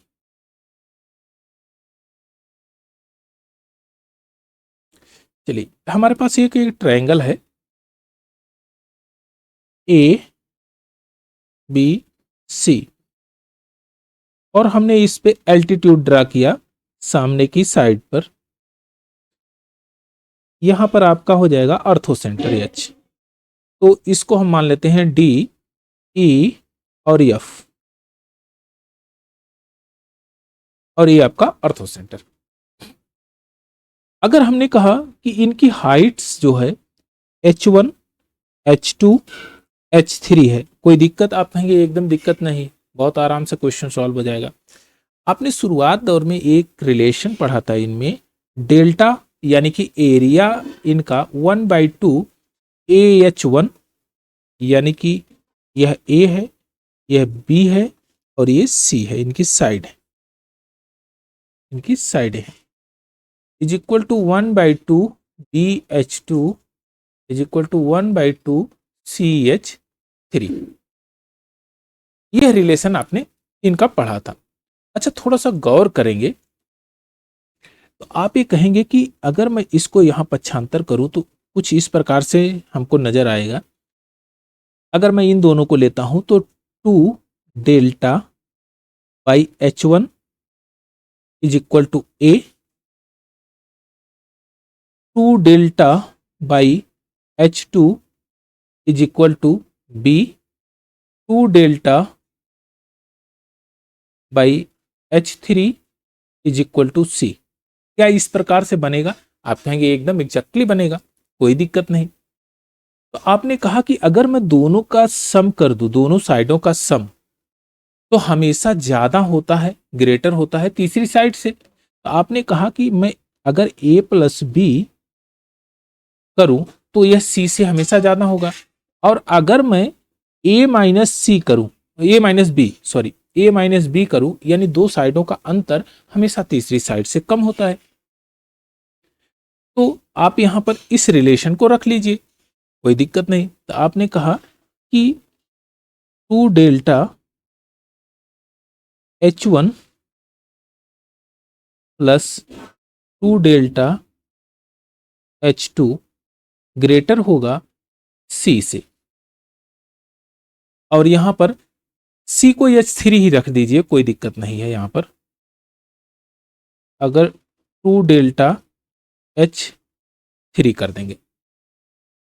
चलिए हमारे पास एक ट्रायंगल है ए बी सी, और हमने इस पे एल्टीट्यूड ड्रा किया सामने की साइड पर। यहां पर आपका हो जाएगा अर्थोसेंटर एच, तो इसको हम मान लेते हैं डी ई और एफ, और ये आपका अर्थोसेंटर। अगर हमने कहा कि इनकी हाइट्स जो है h1 h2 h3 है, कोई दिक्कत? आप कहेंगे एकदम दिक्कत नहीं, बहुत आराम से क्वेश्चन सॉल्व हो जाएगा। आपने शुरुआत दौर में एक रिलेशन पढ़ा था इनमें, डेल्टा यानी कि एरिया इनका 1/2 AH1, यानी कि यह ए है, यह बी है और ये सी है, इनकी साइड है, इनकी साइड है, is equal to 1/2 BH2 is equal to 1/2 CH3। यह रिलेशन आपने इनका पढ़ा था। अच्छा थोड़ा सा गौर करेंगे तो आप ये कहेंगे कि अगर मैं इसको यहां पक्षांतर करूं तो कुछ इस प्रकार से हमको नजर आएगा। अगर मैं इन दोनों को लेता हूं तो 2 delta by H1 is equal to A, 2 delta by H2 is equal to B, 2 delta by H3 is equal to C. क्या इस प्रकार से बनेगा? आप कहेंगे एकदम एग्जैक्टली बनेगा, कोई दिक्कत नहीं। तो आपने कहा कि अगर मैं दोनों का सम कर दूं, दोनों साइडों का सम, तो हमेशा ज्यादा होता है, ग्रेटर होता है तीसरी साइड से। तो आपने कहा कि मैं अगर a प्लस बी करूं तो यह c से हमेशा ज्यादा होगा, और अगर मैं a माइनस सी करूं, a minus B sorry a minus B करूं, यानी दो साइडों का अंतर हमेशा तीसरी साइड से कम होता है। तो आप यहां पर इस रिलेशन को रख लीजिए, कोई दिक्कत नहीं। तो आपने कहा कि 2 delta H1 plus 2 delta H2 greater होगा C से, और यहां पर C को H3 ही रख दीजिए, कोई दिक्कत नहीं है। यहां पर अगर 2 डेल्टा H3 कर देंगे,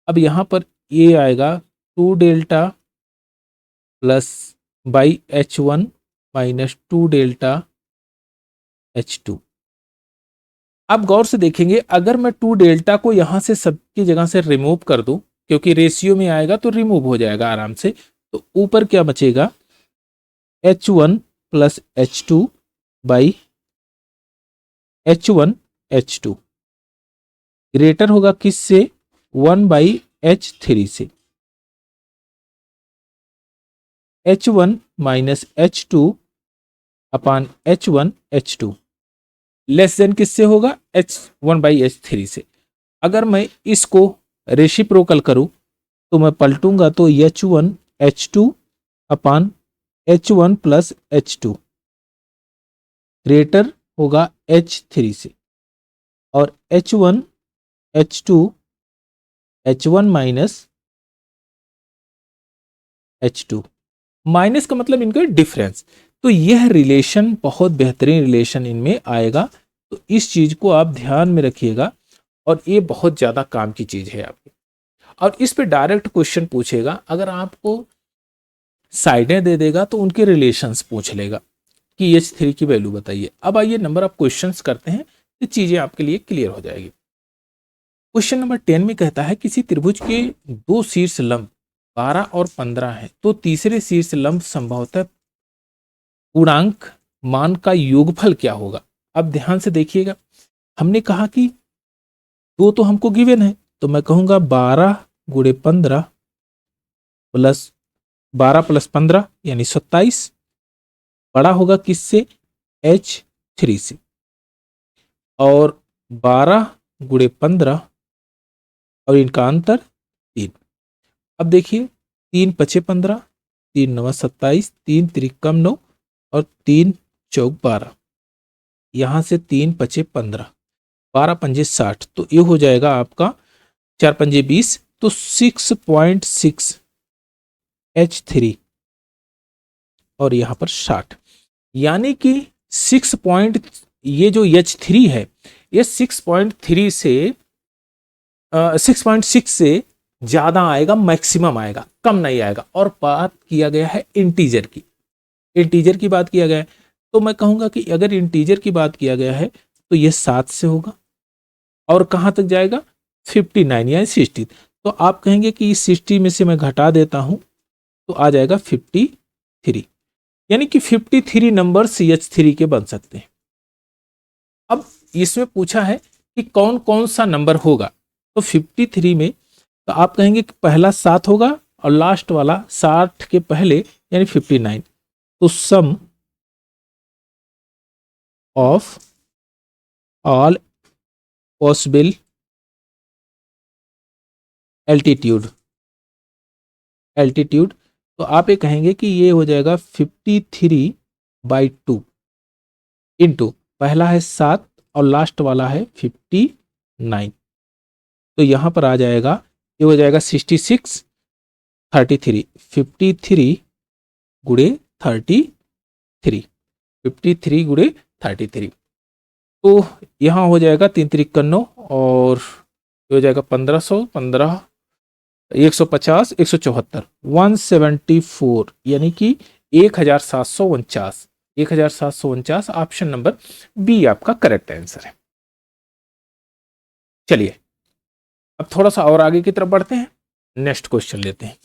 अब यहां पर ये आएगा 2 delta plus by H1 minus 2 delta H2। आप गौर से देखेंगे, अगर मैं 2 डेल्टा को यहां से सबकी जगह से रिमूव कर दूं, क्योंकि रेशियो में आएगा तो रिमूव हो जाएगा आराम से। तो ऊपर क्या बचेगा, H1 plus H2 by H1 H2 greater होगा किससे, 1/H3 से। H1 माइनस H2 अपान H1 H2 लेस देन किससे होगा, H1/H3 से। अगर मैं इसको रेसिप्रोकल करूं तो मैं पलटूंगा तो H1 H2 अपान H1 प्लस H2 ग्रेटर होगा H3 से, और H1 H2 H1 minus H2, minus का मतलब इनका डिफरेंस। तो यह रिलेशन बहुत बेहतरीन रिलेशन इनमें आएगा, तो इस चीज को आप ध्यान में रखिएगा और ये बहुत ज्यादा काम की चीज है आपकी। और इस पे डायरेक्ट क्वेश्चन पूछेगा, अगर आपको साइडें दे देगा तो उनके रिलेशंस पूछ लेगा कि H3 की वैल्यू बताइए। अब आइए नंबर ऑफ क्वेश्चंस करते हैं, ये चीजें आपके लिए क्लियर हो जाएगी। क्वेश्चन नंबर 10 में कहता है किसी त्रिभुज के दो शीर्ष लंब 12 और 15 है, तो तीसरे शीर्ष लंब संभवतः पूर्णांक मान का योगफल क्या होगा। अब ध्यान से देखिएगा, हमने कहा कि दो तो हमको गिवन है, तो मैं कहूंगा 12 गुणे 15 प्लस 12 प्लस 15 यानी 27 बड़ा होगा किससे, H3 से। और 12 गुणे 15 और इनका अंतर 3। अब देखिए 3 पचे 15, 3 नवा 27, 3 त्रिकम 9 और 3 चौक 12। यहां से 3 पचे 15, 12 पंजे 60, तो ये हो जाएगा आपका 4 पंजे 20, तो 6.6 H3 और यहां पर 60, यानी कि 6 पॉइंट, ये जो H3 है ये 6.3 से 6.6 से ज्यादा आएगा, मैक्सिमम आएगा, कम नहीं आएगा। और बात किया गया है इंटीजर की, इंटीजर की बात किया गया है, तो मैं कहूंगा कि अगर इंटीजर की बात किया गया है तो ये 7 से होगा और कहां तक जाएगा, 59 या 60। तो आप कहेंगे कि इस 60 में से मैं घटा देता हूं तो आ जाएगा 53, यानी कि 53 नंबर H3 के बन सकते हैं। अब इसमें पूछा है कि कौन कौन सा नंबर होगा, तो 53 में तो आप कहेंगे कि पहला 7 होगा और लास्ट वाला 60 के पहले यानी 59। तो सम ऑफ ऑल पॉसिबल एल्टीट्यूड, तो आप ये कहेंगे कि ये हो जाएगा 53/2 इंटू पहला है 7 और लास्ट वाला है 59, तो यहां पर आ जाएगा, ये हो जाएगा 66 33, 53 गुणे 33, 53 गुणे 33, तो यहां हो जाएगा 3 त्रिक 9 और ये हो जाएगा 1500, 15 150 174 174, यानी कि 1749, 1749 ऑप्शन नंबर बी आपका करेक्ट आंसर है। चलिए अब थोड़ा सा और आगे की तरफ बढ़ते हैं, नेक्स्ट क्वेश्चन लेते हैं।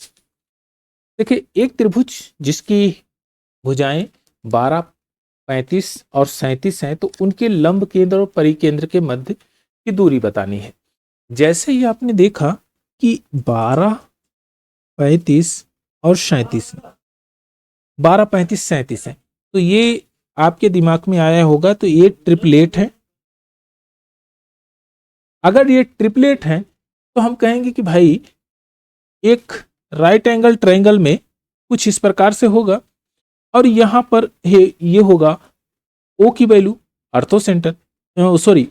देखिए एक त्रिभुज जिसकी भुजाएं 12, 35 और 37 हैं, तो उनके लंब केंद्र और परिकेंद्र के मध्य की दूरी बतानी है। जैसे ही आपने देखा कि 12, 35 और 37, 12, 35, 37 है, तो ये आपके दिमाग में आया होगा, तो ये ट्रिपलेट है। अगर ये ट्रिपलेट है तो हम कहेंगे कि भाई एक राइट एंगल ट्रायंगल में कुछ इस प्रकार से होगा, और यहां पर ये होगा O की वैल्यू अर्थो सेंटर, सॉरी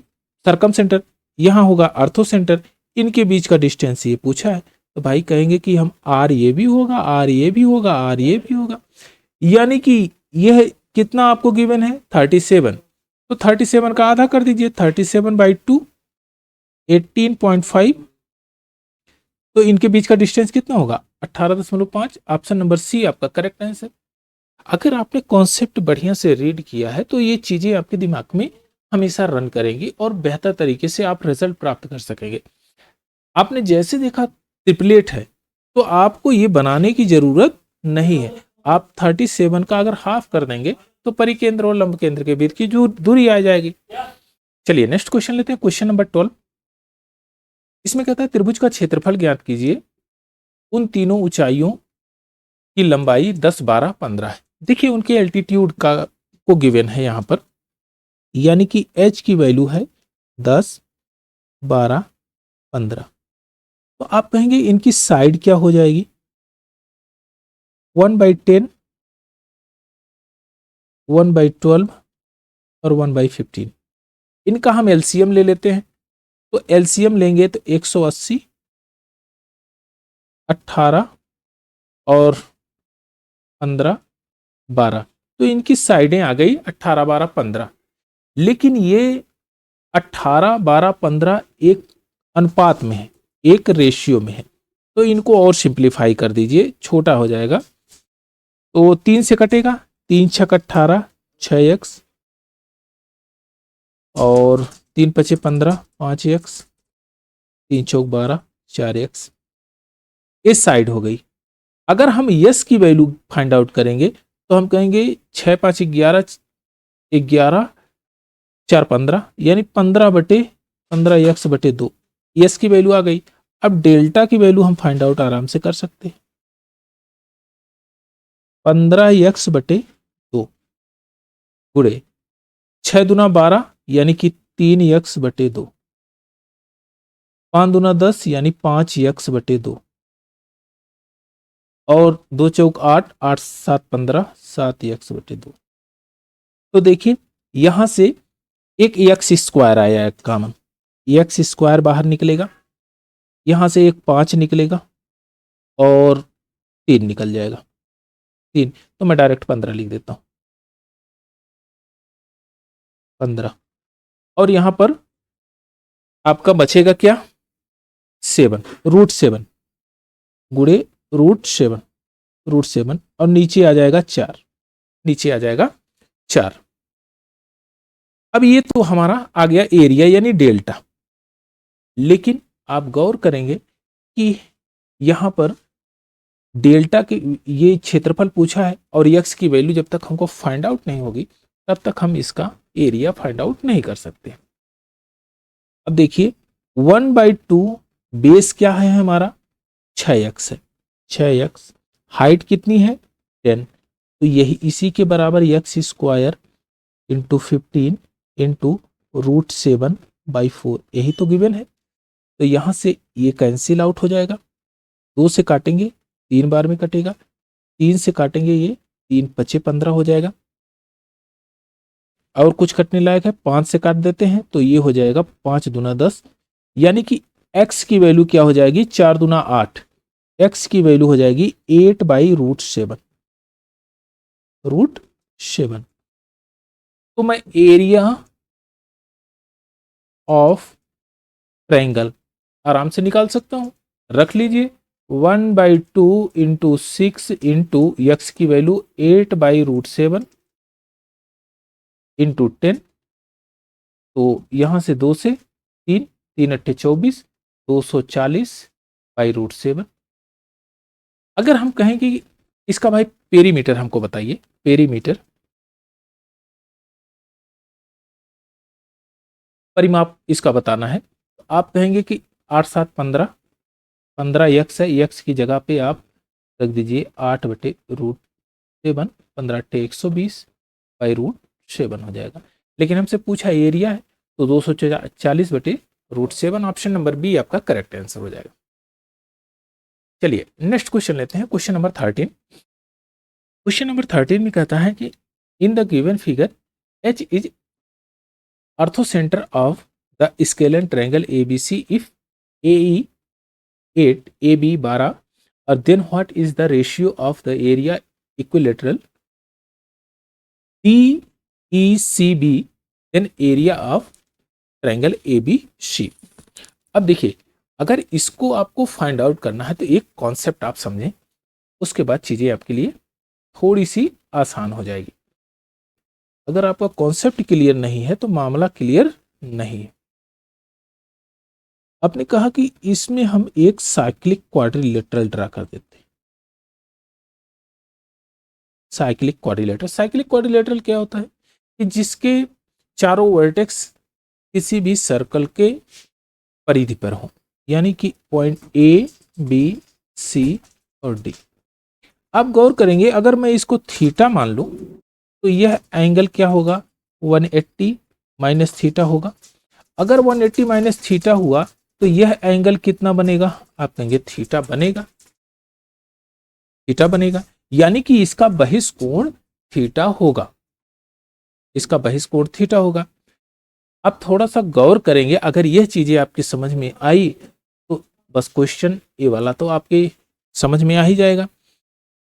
सरकम सेंटर, यहां होगा अर्थो सेंटर, इनके बीच का डिस्टेंस ये पूछा है। तो भाई कहेंगे कि हम R ये भी होगा, R ये भी होगा, R ये भी होगा, यानी कि यह कितना आपको गिवन है 37, तो 37 का आधा कर दीजिए, 37/2 18.5, तो इनके बीच का डिस्टेंस कितना होगा 18.5। ऑप्शन नंबर सी आपका करेक्ट आंसर। अगर आपने कॉन्सेप्ट बढ़िया से रीड किया है तो ये चीजें आपके दिमाग में हमेशा रन करेंगी और बेहतर तरीके से आप रिजल्ट प्राप्त कर सकेंगे। आपने जैसे देखा ट्रिपलेट है, तो आपको ये बनाने की जरूरत नहीं है। आप 37 का अगर हाफ कर देंगे तो परिकेंद्र और लंब केंद्र के बीच की जो दूरी आ जाएगी। चलिए नेक्स्ट क्वेश्चन लेते हैं, क्वेश्चन नंबर 12। इसमें कहता है त्रिभुज का क्षेत्रफल ज्ञात कीजिए, उन तीनों ऊंचाइयों की लंबाई 10, 12, 15 है। देखिए उनके एल्टीट्यूड का को गिवन है यहाँ पर, यानी कि h की वैल्यू है 10, 12, 15। तो आप कहेंगे इनकी साइड क्या हो जाएगी, 1/10, 1/12 और 1/15। इनका हम एलसीएम ले लेते हैं, तो एलसीएम लेंगे तो 180, 18 और 15, 12। तो इनकी साइडें आ गई 18, 12, 15। लेकिन ये 18, 12, 15 एक अनुपात में है, एक रेशियो में है, तो इनको और सिंप्लीफाई कर दीजिए, छोटा हो जाएगा। तो 3 से कटेगा, 3 छक 18, 6x और 3 पचे 15, 5x, 3 चौक 12, 4x। इस साइड हो गई। अगर हम यस की वैल्यू फाइंड आउट करेंगे तो हम कहेंगे 6, 5, 11, 11, 4, 15, यानी 15/15x/2। यस की वैल्यू आ गई। अब डेल्टा की वैल्यू हम फाइंड आउट आराम से कर सकते हैं, 15x/2 गुणे 6 दूना 12 यानी कि 3x/2, 5 दूना 10 यानी 5x/2 और 2 चौक 8, 8 7 15, 7x/2। तो देखिए यहां से एक एक्स स्क्वायर आया है कॉमन, एक्स स्क्वायर बाहर निकलेगा, यहां से एक 5 निकलेगा और 3 निकल जाएगा, 3। तो मैं डायरेक्ट 15 लिख देता हूं, 15। और यहां पर आपका बचेगा क्या, 7, √7 गुणे √7, √7 और नीचे आ जाएगा 4, नीचे आ जाएगा 4। अब ये तो हमारा आ गया एरिया यानी डेल्टा। लेकिन आप गौर करेंगे कि यहां पर डेल्टा के ये क्षेत्रफल पूछा है और यक्स की वैल्यू जब तक हमको फाइंड आउट नहीं होगी तब तक हम इसका एरिया फाइंड आउट नहीं कर सकते। अब देखिए 1/2 बेस क्या है हमारा, 6x है, 6x। हाइट कितनी है, 10। तो यही इसी के बराबर x स्क्वायर इंटू 15 इंटू √7/4, यही तो गिवन है। तो यहां से ये कैंसिल आउट हो जाएगा, 2 से काटेंगे 3 बार में कटेगा, 3 से काटेंगे ये 3 पचे 15 हो जाएगा। और कुछ कटने लायक है, 5 से काट देते हैं तो ये हो जाएगा 5 दूना 10, यानी कि x की वैल्यू क्या हो जाएगी, 4 दूना 8, x की वैल्यू हो जाएगी 8/√7, √7। तो मैं एरिया ऑफ ट्रायंगल आराम से निकाल सकता हूं, रख लीजिए 1/2 इंटू 6 इंटू एक्स की वैल्यू 8/√7 इंटू 10। तो यहां से 2 से 3, 3 अट्ठे 24, 240/√7। अगर हम कहें कि इसका भाई पेरीमीटर हमको बताइए, पेरीमीटर परिमाप इसका बताना है, तो आप कहेंगे कि 8 7 15, 15 एक्स है, एक्स की जगह पे आप रख दीजिए 8/√7, 15 अट्ठे 120/√7 हो जाएगा। लेकिन हमसे पूछा एरिया है तो 240/√7, ऑप्शन नंबर बी आपका करेक्ट आंसर हो जाएगा। चलिए नेक्स्ट क्वेश्चन लेते हैं, क्वेश्चन नंबर 13। क्वेश्चन नंबर 13 में कहता है कि in the given figure H is orthocentre of the scalar triangle ABC if AE 8 AB 12 और then what is the ratio of the area equilateral DECB then area of triangle ABC। अब देखिए अगर इसको आपको फाइंड आउट करना है तो एक कॉन्सेप्ट आप समझें, उसके बाद चीजें आपके लिए थोड़ी सी आसान हो जाएगी। अगर आपका कॉन्सेप्ट क्लियर नहीं है तो मामला क्लियर नहीं है। आपने कहा कि इसमें हम एक साइक्लिक क्वाड्रिलेटरल ड्रा कर देते हैं। साइक्लिक क्वाड्रिलेटरल क्या होता है कि जिसके चारों वर्टेक्स किसी भी सर्कल के परिधि पर हो, यानी कि पॉइंट ए, बी, सी और डी। आप गौर करेंगे, अगर मैं इसको थीटा मान लूं तो यह एंगल क्या होगा, 180 माइनस थीटा होगा। अगर 180 माइनस थीटा हुआ तो यह एंगल कितना बनेगा, आप कहेंगे थीटा बनेगा, थीटा बनेगा, यानी कि इसका बहिष्कोण थीटा होगा, इसका बहिष्कोण थीटा होगा। अब थोड़ा सा गौर करेंगे, अगर यह चीजें आपकी समझ में आई तो बस क्वेश्चन ए वाला तो आपके समझ में आ ही जाएगा।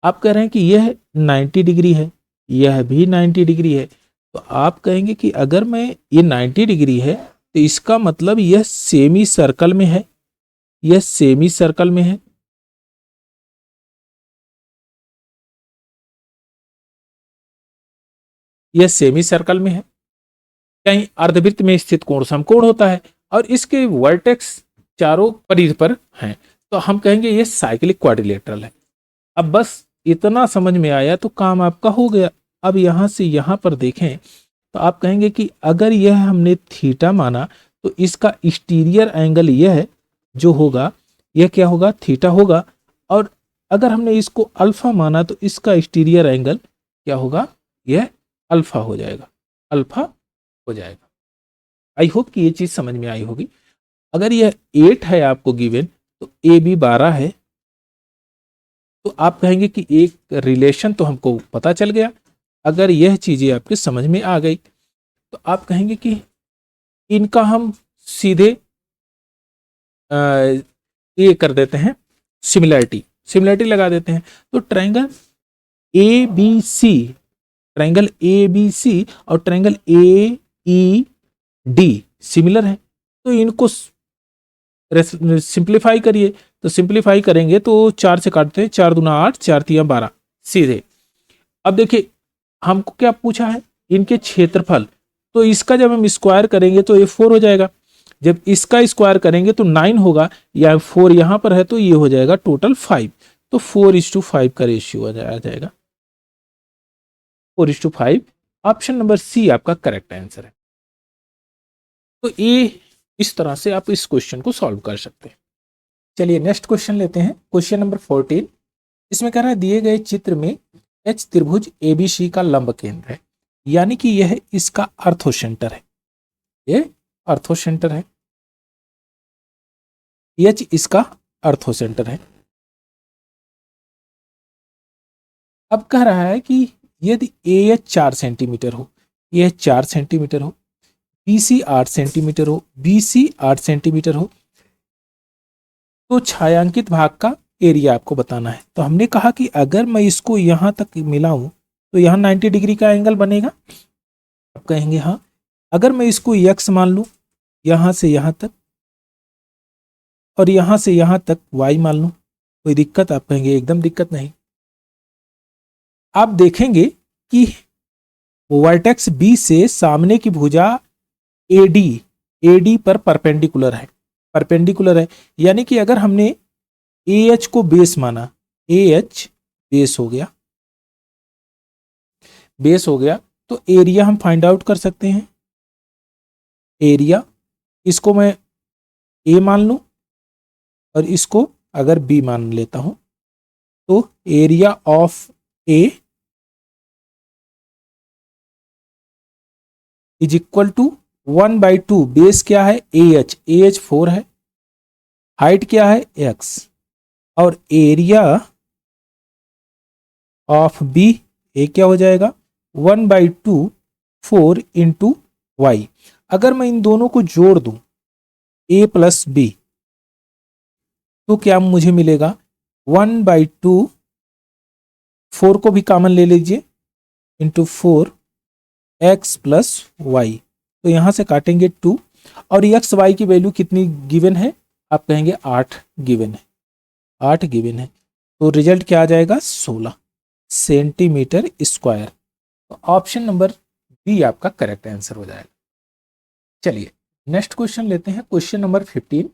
आप कह रहे हैं कि यह 90 डिग्री है, यह भी 90 डिग्री है, तो आप कहेंगे कि अगर मैं ये 90 डिग्री है तो इसका मतलब यह सेमी सर्कल में है, यह सेमी सर्कल में है। यह सेमी सर्कल में है, कहीं अर्धवृत्त में स्थित कोण समकोण होता है और इसके वर्टेक्स चारों परिधि पर हैं, तो हम कहेंगे यह साइक्लिक क्वाड्रिलेटरल है। अब बस इतना समझ में आया तो काम आपका हो गया। अब यहां से यहां पर देखें तो आप कहेंगे कि अगर यह हमने थीटा माना तो इसका एक्सटीरियर एंगल यह जो होगा यह क्या होगा, थीटा होगा। और अगर हमने इसको अल्फा माना तो इसका एक्सटीरियर एंगल क्या होगा, यह अल्फा हो जाएगा, अल्फा हो जाएगा। आई होप कि ये चीज समझ में आई होगी। अगर यह 8 है आपको गिवन तो ए बी 12 है, तो आप कहेंगे कि एक रिलेशन तो हमको पता चल गया। अगर यह चीजें आपके समझ में आ गई तो आप कहेंगे कि इनका हम सीधे ये कर देते हैं, सिमिलरिटी लगा देते हैं। तो triangle A B C, triangle A B C और triangle A E D similar है, तो इनको सिंप्लीफाई करिए। तो सिंप्लीफाई करेंगे तो 4 से काटते हैं, 4 दूना 8, 4 तिया 12 सीधे। अब देखिए हमको क्या पूछा है, इनके क्षेत्रफल, तो इसका जब हम स्क्वायर करेंगे तो ये 4 हो जाएगा, जब इसका स्क्वायर करेंगे तो 9 होगा, या 4 यहां पर है तो ये हो जाएगा टोटल 5, तो 4:5 का रेशियो आ जाएगा, 4:5। ऑप्शन नंबर सी आपका करेक्ट आंसर है। तो ये इस तरह से आप इस क्वेश्चन को सॉल्व कर सकते हैं। चलिए नेक्स्ट क्वेश्चन लेते हैं, क्वेश्चन नंबर 14। इसमें कह रहा है दिए गए चित्र में एच त्रिभुज एबीसी का लंब केंद्र है, यानी कि यह इसका अर्थोसेंटर है, ये अर्थोसेंटर है, एच इसका अर्थोसेंटर है। अब कह रहा है कि यदि ए 4 सेंटीमीटर हो, यह 4 सेंटीमीटर हो, बीसी 8 सेंटीमीटर हो, बीसी 8 सेंटीमीटर हो, तो छायांकित भाग का एरिया आपको बताना है। तो हमने कहा कि अगर मैं इसको यहां तक मिलाऊं तो यहां 90 डिग्री का एंगल बनेगा। आप कहेंगे हाँ। अगर मैं इसको x मान लूं यहां से यहां तक और यहां से यहां तक y मान लूं, कोई दिक्कत, आप कहेंगे एकदम दिक्कत नहीं। आप देखेंगे कि वर्टेक्स बी से सामने की भुजा एडी पर परपेंडिकुलर है, यानी कि अगर हमने AH को बेस माना, AH बेस हो गया तो एरिया हम फाइंड आउट कर सकते हैं। एरिया, इसको मैं A मान लूं और इसको अगर B मान लेता हूं तो area of A is equal to 1/2, base क्या है AH 4 है, हाइट क्या है x, और एरिया ऑफ B ए क्या हो जाएगा 1/2 4 इंटू वाई। अगर मैं इन दोनों को जोड़ दूं A प्लस B तो क्या मुझे मिलेगा 1/2, 4 को भी कॉमन ले लीजिए, इंटू 4 x प्लस वाई, तो यहां से काटेंगे 2, और x y की वैल्यू कितनी गिवन है, आप कहेंगे 8 गिवन है, 8 गिवन है, तो रिजल्ट क्या आ जाएगा 16 सेंटीमीटर स्क्वायर। तो ऑप्शन नंबर बी आपका करेक्ट आंसर हो जाएगा। चलिए नेक्स्ट क्वेश्चन लेते हैं, क्वेश्चन नंबर 15।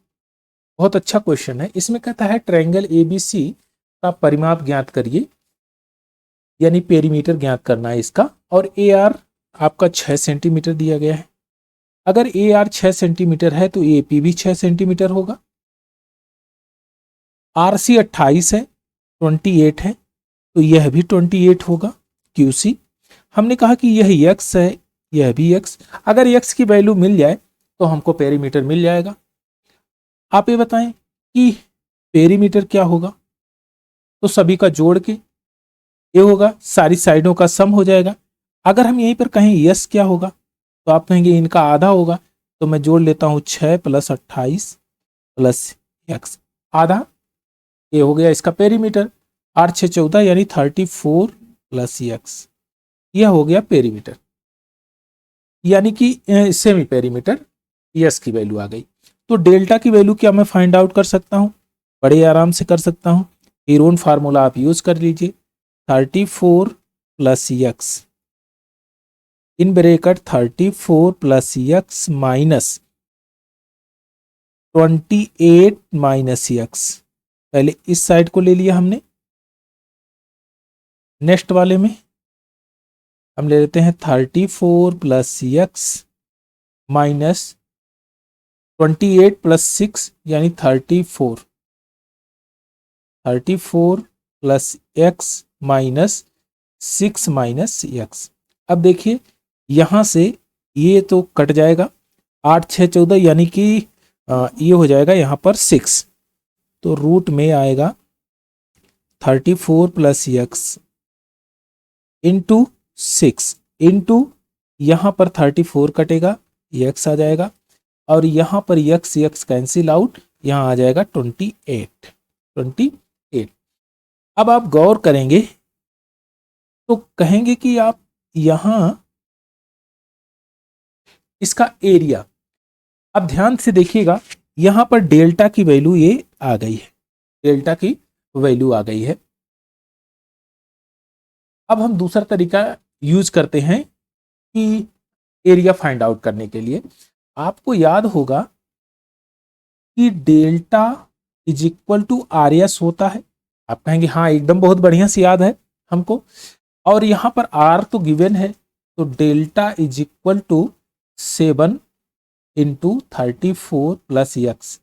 बहुत अच्छा क्वेश्चन है। इसमें कहता है ट्रायंगल एबीसी का परिमाप ज्ञात करिए, यानी पेरीमीटर ज्ञात करना है इसका। और ए आर आपका 6 सेंटीमीटर दिया गया है। अगर ए आर 6 सेंटीमीटर है तो ए पी भी 6 सेंटीमीटर होगा। आर सी 28 है, 28 है, तो यह भी 28 होगा। क्यू सी, हमने कहा कि यह यक्स है, यह भी यक्स। अगर यक्स की वैल्यू मिल जाए तो हमको पेरीमीटर मिल जाएगा। आप ये बताएं कि पेरीमीटर क्या होगा। तो सभी का जोड़ के ये होगा, सारी साइडों का सम हो जाएगा। अगर हम यहीं पर कहें यस क्या होगा, तो आप कहेंगे इनका आधा होगा। तो मैं जोड़ लेता हूं 6 + 28 + यक्स, आधा। ये हो गया इसका पेरीमीटर। 8 6 14 यानी 34 + यक्स, यह हो गया पेरीमीटर, यानी कि सेमी पेरीमीटर। यस की वैल्यू आ गई। तो डेल्टा की वैल्यू क्या मैं फाइंड आउट कर सकता हूं, बड़े आराम से कर सकता हूं। हेरोन फार्मूला आप यूज कर लीजिए। 34 + x in bracket 34 + x minus 28 - x. पहले इस साइड को ले लिया हमने। नेक्स्ट वाले में हम ले लेते हैं 34 + यक्स माइनस 28 + 6 यानी 34 + यक्स माइनस 6 - यक्स। अब देखिए यहां से ये तो कट जाएगा, 8 6 14 यानी कि ये हो जाएगा यहाँ पर 6। तो रूट में आएगा 34 + यक्स इंटू 6 इंटू, यहाँ पर 34 कटेगा, यक्स आ जाएगा। और यहाँ पर यक्स यक्स कैंसिल आउट, यहाँ आ जाएगा 28। अब आप गौर करेंगे तो कहेंगे कि आप यहाँ इसका एरिया, अब ध्यान से देखिएगा, यहां पर डेल्टा की वैल्यू ये आ गई है, डेल्टा की वैल्यू आ गई है। अब हम दूसरा तरीका यूज करते हैं कि एरिया फाइंड आउट करने के लिए। आपको याद होगा कि डेल्टा = आर एस होता है। आप कहेंगे हाँ एकदम बहुत बढ़िया से याद है हमको। और यहां पर आर तो गिवन है, तो डेल्टा = 7 × 34 + यक्स,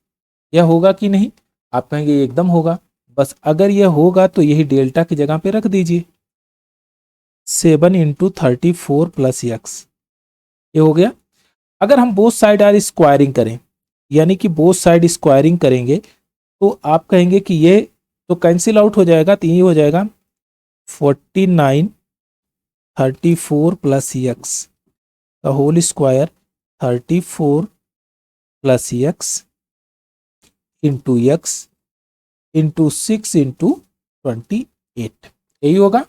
यह होगा कि नहीं। आप कहेंगे एकदम होगा। बस अगर यह होगा तो यही डेल्टा की जगह पे रख दीजिए, 7 × 34 + यक्स, ये हो गया। अगर हम बोथ साइड आर स्क्वायरिंग करें, यानी कि बोथ साइड स्क्वायरिंग करेंगे, तो आप कहेंगे कि ये तो कैंसिल आउट हो जाएगा, तो ये हो जाएगा 49 34 + यक्स का whole square 34 + x into x into 6 × 28, यही होगा।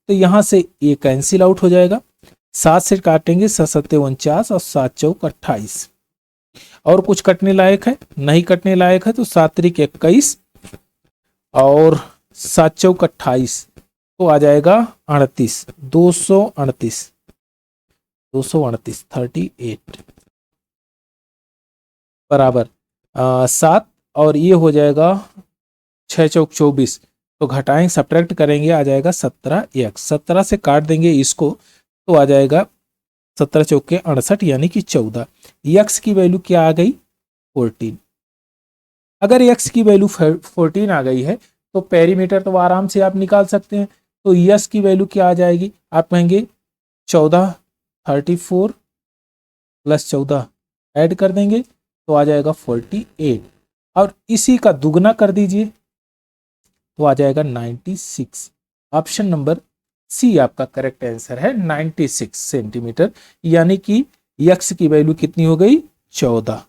तो यहां से ये कैंसिल आउट हो जाएगा, 7 से काटेंगे 7 7 49 और 7 चौक 28। और कुछ कटने लायक है, नहीं कटने लायक है, तो 7 त्रिक 21 और 7 चौक 28, तो आ जाएगा 38, 238 38 बराबर 7। और ये हो जाएगा 6 चौक 24, तो घटाएं सब्ट्रैक्ट करेंगे, आ जाएगा 17 यक्स। 17 से काट देंगे इसको, तो आ जाएगा 17 चौके 68 यानी कि 14। यक्स की वैल्यू क्या आ गई, 14। अगर यक्स की वैल्यू 14 आ गई है तो पेरीमीटर तो आराम से आप निकाल सकते हैं। तो यक्स की वैल्यू क्या आ जाएगी, आप कहेंगे 14, 34 + 14 ऐड कर देंगे तो आ जाएगा 48, और इसी का दुगना कर दीजिए तो आ जाएगा 96। ऑप्शन नंबर सी आपका करेक्ट आंसर है, 96 सेंटीमीटर। यानी कि यक्स की वैल्यू कितनी हो गई, 14।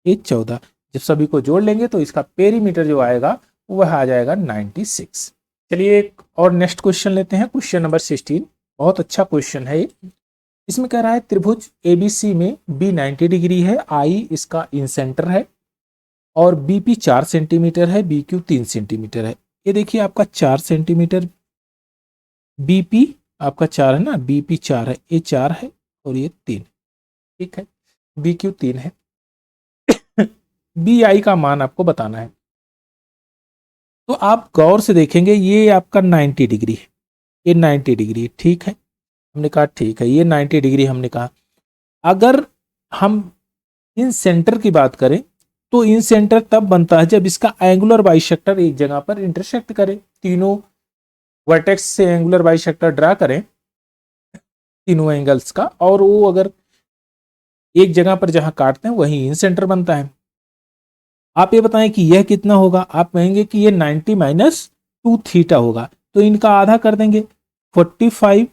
ये 14 जब सभी को जोड़ लेंगे तो इसका पेरीमीटर जो आएगा वह आ जाएगा 96। चलिए एक और नेक्स्ट क्वेश्चन लेते हैं, क्वेश्चन नंबर 16। बहुत अच्छा क्वेश्चन है। इसमें कह रहा है त्रिभुज एबीसी में बी 90 डिग्री है, आई इसका इन सेंटर है, और बीपी 4 सेंटीमीटर है, बीक्यू 3 सेंटीमीटर है। ये देखिए आपका 4 सेंटीमीटर, बीपी आपका 4 है ना, बीपी 4 है, ये 4 है और ये 3, ठीक है, बीक्यू 3 है। बी आई का मान आपको बताना है। तो आप गौर से देखेंगे ये आपका 90 डिग्री है, ये 90 डिग्री ठीक है, हमने कहा ठीक है, ये 90 डिग्री हमने कहा। अगर हम इन सेंटर की बात करें तो इन सेंटर तब बनता है जब इसका एंगुलर बाइसेक्टर एक जगह पर इंटरसेक्ट करे। तीनों वर्टेक्स से एंगुलर बाइसेक्टर ड्रा करें तीनों एंगल्स का, और वो अगर एक जगह पर जहां काटते हैं वहीं इन सेंटर बनता है। आप ये बताएं कि यह कितना होगा, आप कहेंगे कि ये 90 माइनस 2 थीटा होगा, तो इनका आधा कर देंगे, 45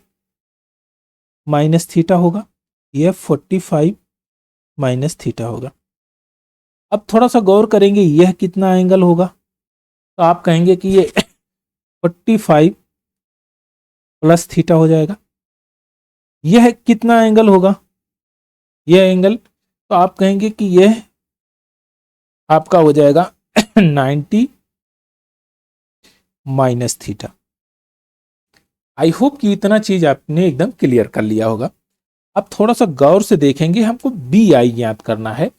माइनस थीटा होगा, यह 45 माइनस थीटा होगा। अब थोड़ा सा गौर करेंगे यह कितना एंगल होगा, तो आप कहेंगे कि ये 45 प्लस थीटा हो जाएगा। यह कितना एंगल होगा, यह एंगल, तो आप कहेंगे कि यह आपका हो जाएगा 90 माइनस थीटा। आई होप कि इतना चीज आपने एकदम क्लियर कर लिया होगा। अब थोड़ा सा गौर से देखेंगे, हमको बी आई ज्ञात करना है।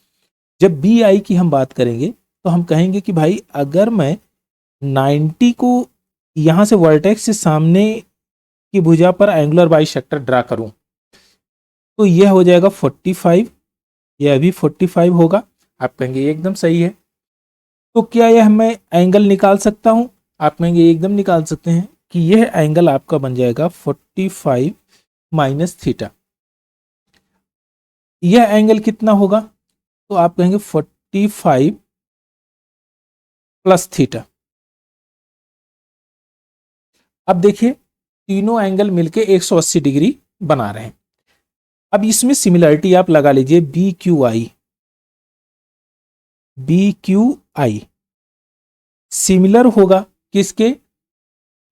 जब बी आई की हम बात करेंगे तो हम कहेंगे कि भाई अगर मैं 90 को यहां से वर्टेक्स से सामने की भुजा पर एंगुलर बाइसेक्टर ड्रा करूं तो यह हो जाएगा 45, यह भी 45 होगा। आप कहेंगे एकदम सही है, तो क्या यह मैं एंगल निकाल सकता हूं, आप कहेंगे एकदम निकाल सकते हैं कि यह एंगल आपका बन जाएगा 45 माइनस थीटा। यह एंगल कितना होगा, तो आप कहेंगे 45 प्लस थीटा। अब देखिए तीनों एंगल मिलके 180 डिग्री बना रहे हैं। अब इसमें सिमिलरिटी आप लगा लीजिए, बी क्यू आई सिमिलर होगा किसके,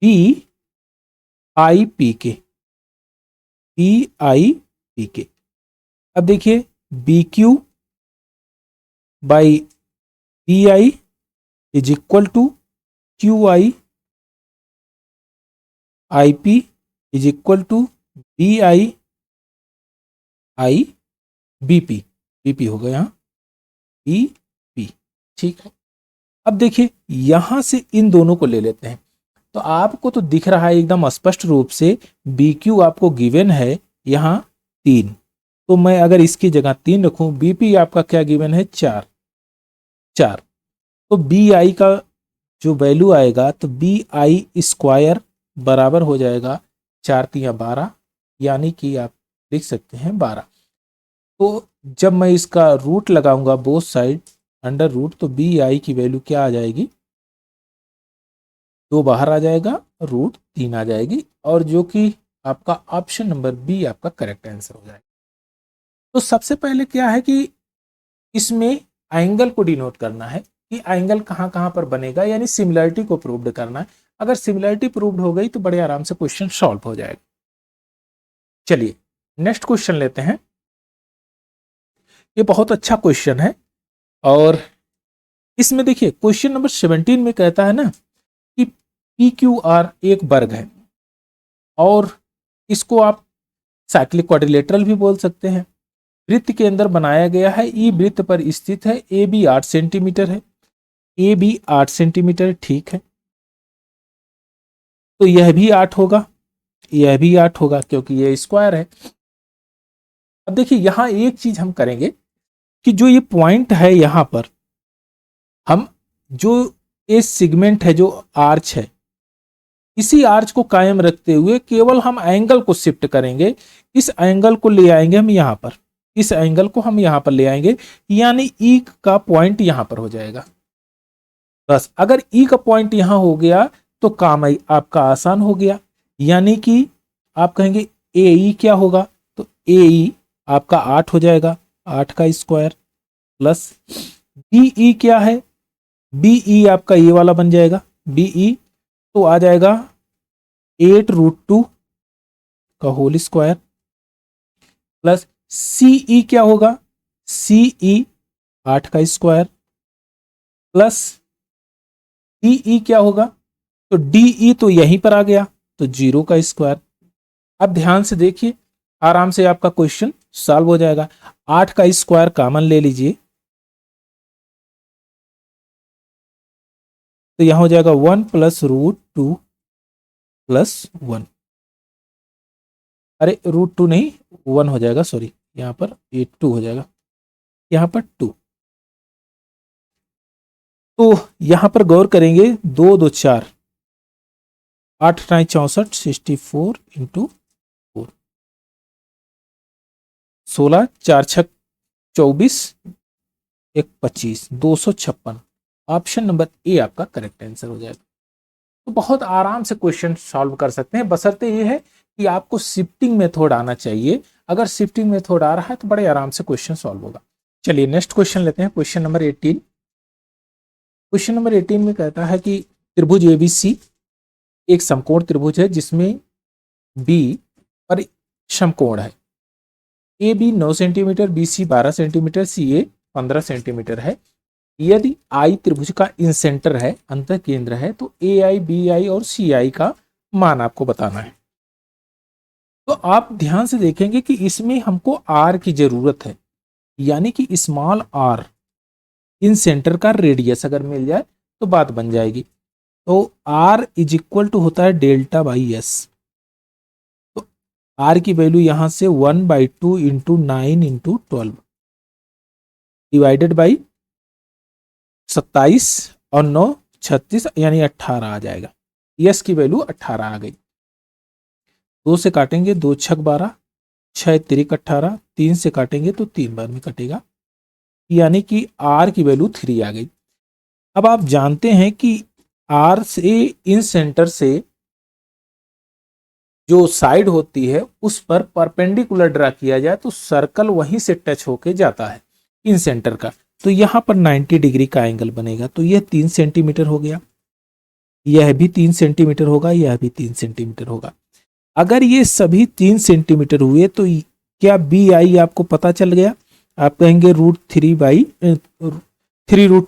बी आई पी के। अब देखिए B Q by B I is equal to Q I P is equal to B I BP होगा यहाँ पी, ठीक है। अब देखिए यहां से इन दोनों को ले लेते हैं, तो आपको तो दिख रहा है एकदम स्पष्ट रूप से बी क्यू आपको गिवन है यहां 3, तो मैं अगर इसकी जगह 3 रखूं, बीपी आपका क्या गिवन है 4, तो बी आई का जो वैल्यू आएगा तो बी आई स्क्वायर बराबर हो जाएगा 4 3 12, यानी कि आप लिख सकते हैं 12। तो जब मैं इसका रूट लगाऊंगा बोथ साइड अंडर रूट, तो बी आई की वैल्यू क्या आ जाएगी, 2 बाहर आ जाएगा, रूट 3 आ जाएगी, और जो कि आपका ऑप्शन नंबर बी आपका करेक्ट आंसर हो जाएगा। तो सबसे पहले क्या है कि इसमें एंगल को डिनोट करना है कि एंगल कहां कहां पर बनेगा, यानी सिमिलरिटी को प्रूव्ड करना है। अगर सिमिलरिटी प्रूव्ड हो गई तो बड़े आराम से क्वेश्चन सॉल्व हो जाएगा। चलिए नेक्स्ट क्वेश्चन लेते हैं। ये बहुत अच्छा क्वेश्चन है, और इसमें देखिए क्वेश्चन नंबर 17 में कहता है ना कि पी क्यू आर एक वर्ग है, और इसको आप साइक्लिक क्वाड्रिलेटरल भी बोल सकते हैं। वृत्त के अंदर बनाया गया है, ई वृत्त पर स्थित है, ए बी 8 सेंटीमीटर है, ए बी 8 सेंटीमीटर ठीक है, तो यह भी 8 होगा, यह भी 8 होगा क्योंकि यह स्क्वायर है। अब देखिए यहां एक चीज हम करेंगे कि जो ये पॉइंट है यहां पर हम जो ये सेगमेंट है, जो आर्च है, इसी आर्च को कायम रखते हुए केवल हम एंगल को शिफ्ट करेंगे। इस एंगल को ले आएंगे हम यहां पर, इस एंगल को हम यहां पर ले आएंगे, यानी ई का पॉइंट यहां पर हो जाएगा। बस अगर ई का पॉइंट यहां हो गया तो काम आपका आसान हो गया, यानी कि आप कहेंगे ए ई क्या होगा, तो ए ई आपका 8 हो जाएगा, 8 का स्क्वायर, प्लस बी ई क्या है, बी ई आपका ये वाला बन जाएगा, बी ई तो आ जाएगा 8√2 का होल स्क्वायर, प्लस सी ई क्या होगा, सी ई 8 का स्क्वायर, प्लस डी ई क्या होगा, तो डी ई तो यहीं पर आ गया, तो 0 का स्क्वायर। अब ध्यान से देखिए, आराम से आपका क्वेश्चन सॉल्व हो जाएगा। 8 का स्क्वायर कॉमन ले लीजिए, तो यहाँ हो जाएगा 1 प्लस रूट 2 प्लस 1, अरे रूट 2 नहीं 1 हो जाएगा, सॉरी यहाँ पर ये 2 हो जाएगा, यहाँ पर 2। तो यहाँ पर गौर करेंगे, 2 2 4, 8 9 64, 64 इंटू 4, 16 4 6 24, 1 25, 256। ऑप्शन नंबर ए आपका करेक्ट आंसर हो जाएगा। तो बहुत आराम से क्वेश्चन सॉल्व कर सकते हैं, बशर्ते ये है कि आपको शिफ्टिंग मेथड आना चाहिए। अगर शिफ्टिंग मेथड आ रहा है तो बड़े आराम से क्वेश्चन सॉल्व होगा। चलिए नेक्स्ट क्वेश्चन लेते हैं, क्वेश्चन नंबर 18। क्वेश्चन नंबर 18 में कहता है कि त्रिभुज एबीसी एक समकोण त्रिभुज है जिसमें बी पर समकोण है, A B 9 centimetre, B C 12 centimetre, C A 15 centimetre है। यदि आई त्रिभुज का इंसेंटर है, अंतः केंद्र है, तो ए आई, बी आई और सी आई का मान आपको बताना है। तो आप ध्यान से देखेंगे कि इसमें हमको आर की जरूरत है, यानी कि स्मॉल आर इन सेंटर का रेडियस अगर मिल जाए तो बात बन जाएगी। तो आर इज इक्वल टू होता है डेल्टा बाई एस। तो आर की वैल्यू यहां से 1/2 इंटू 9 इंटू 12 डिवाइडेड बाई 27 और 9 36 यानी 18 आ जाएगा। यस की वैल्यू 18 आ गई। 2 से काटेंगे, 2 छक 12, 6 तिरिक 18, 3 से काटेंगे तो 3 बार में कटेगा, यानी कि आर की वैल्यू 3 आ गई। अब आप जानते हैं कि आर से इन सेंटर से जो साइड होती है उस पर परपेंडिकुलर ड्रा किया जाए तो सर्कल वहीं से टच होके जाता है इन सेंटर का। तो यहां पर 90 डिग्री का एंगल बनेगा। तो यह 3 सेंटीमीटर हो गया, यह भी 3 सेंटीमीटर होगा, यह भी 3 सेंटीमीटर होगा। अगर ये सभी 3 सेंटीमीटर हुए तो क्या बी आई आपको पता चल गया? आप कहेंगे √3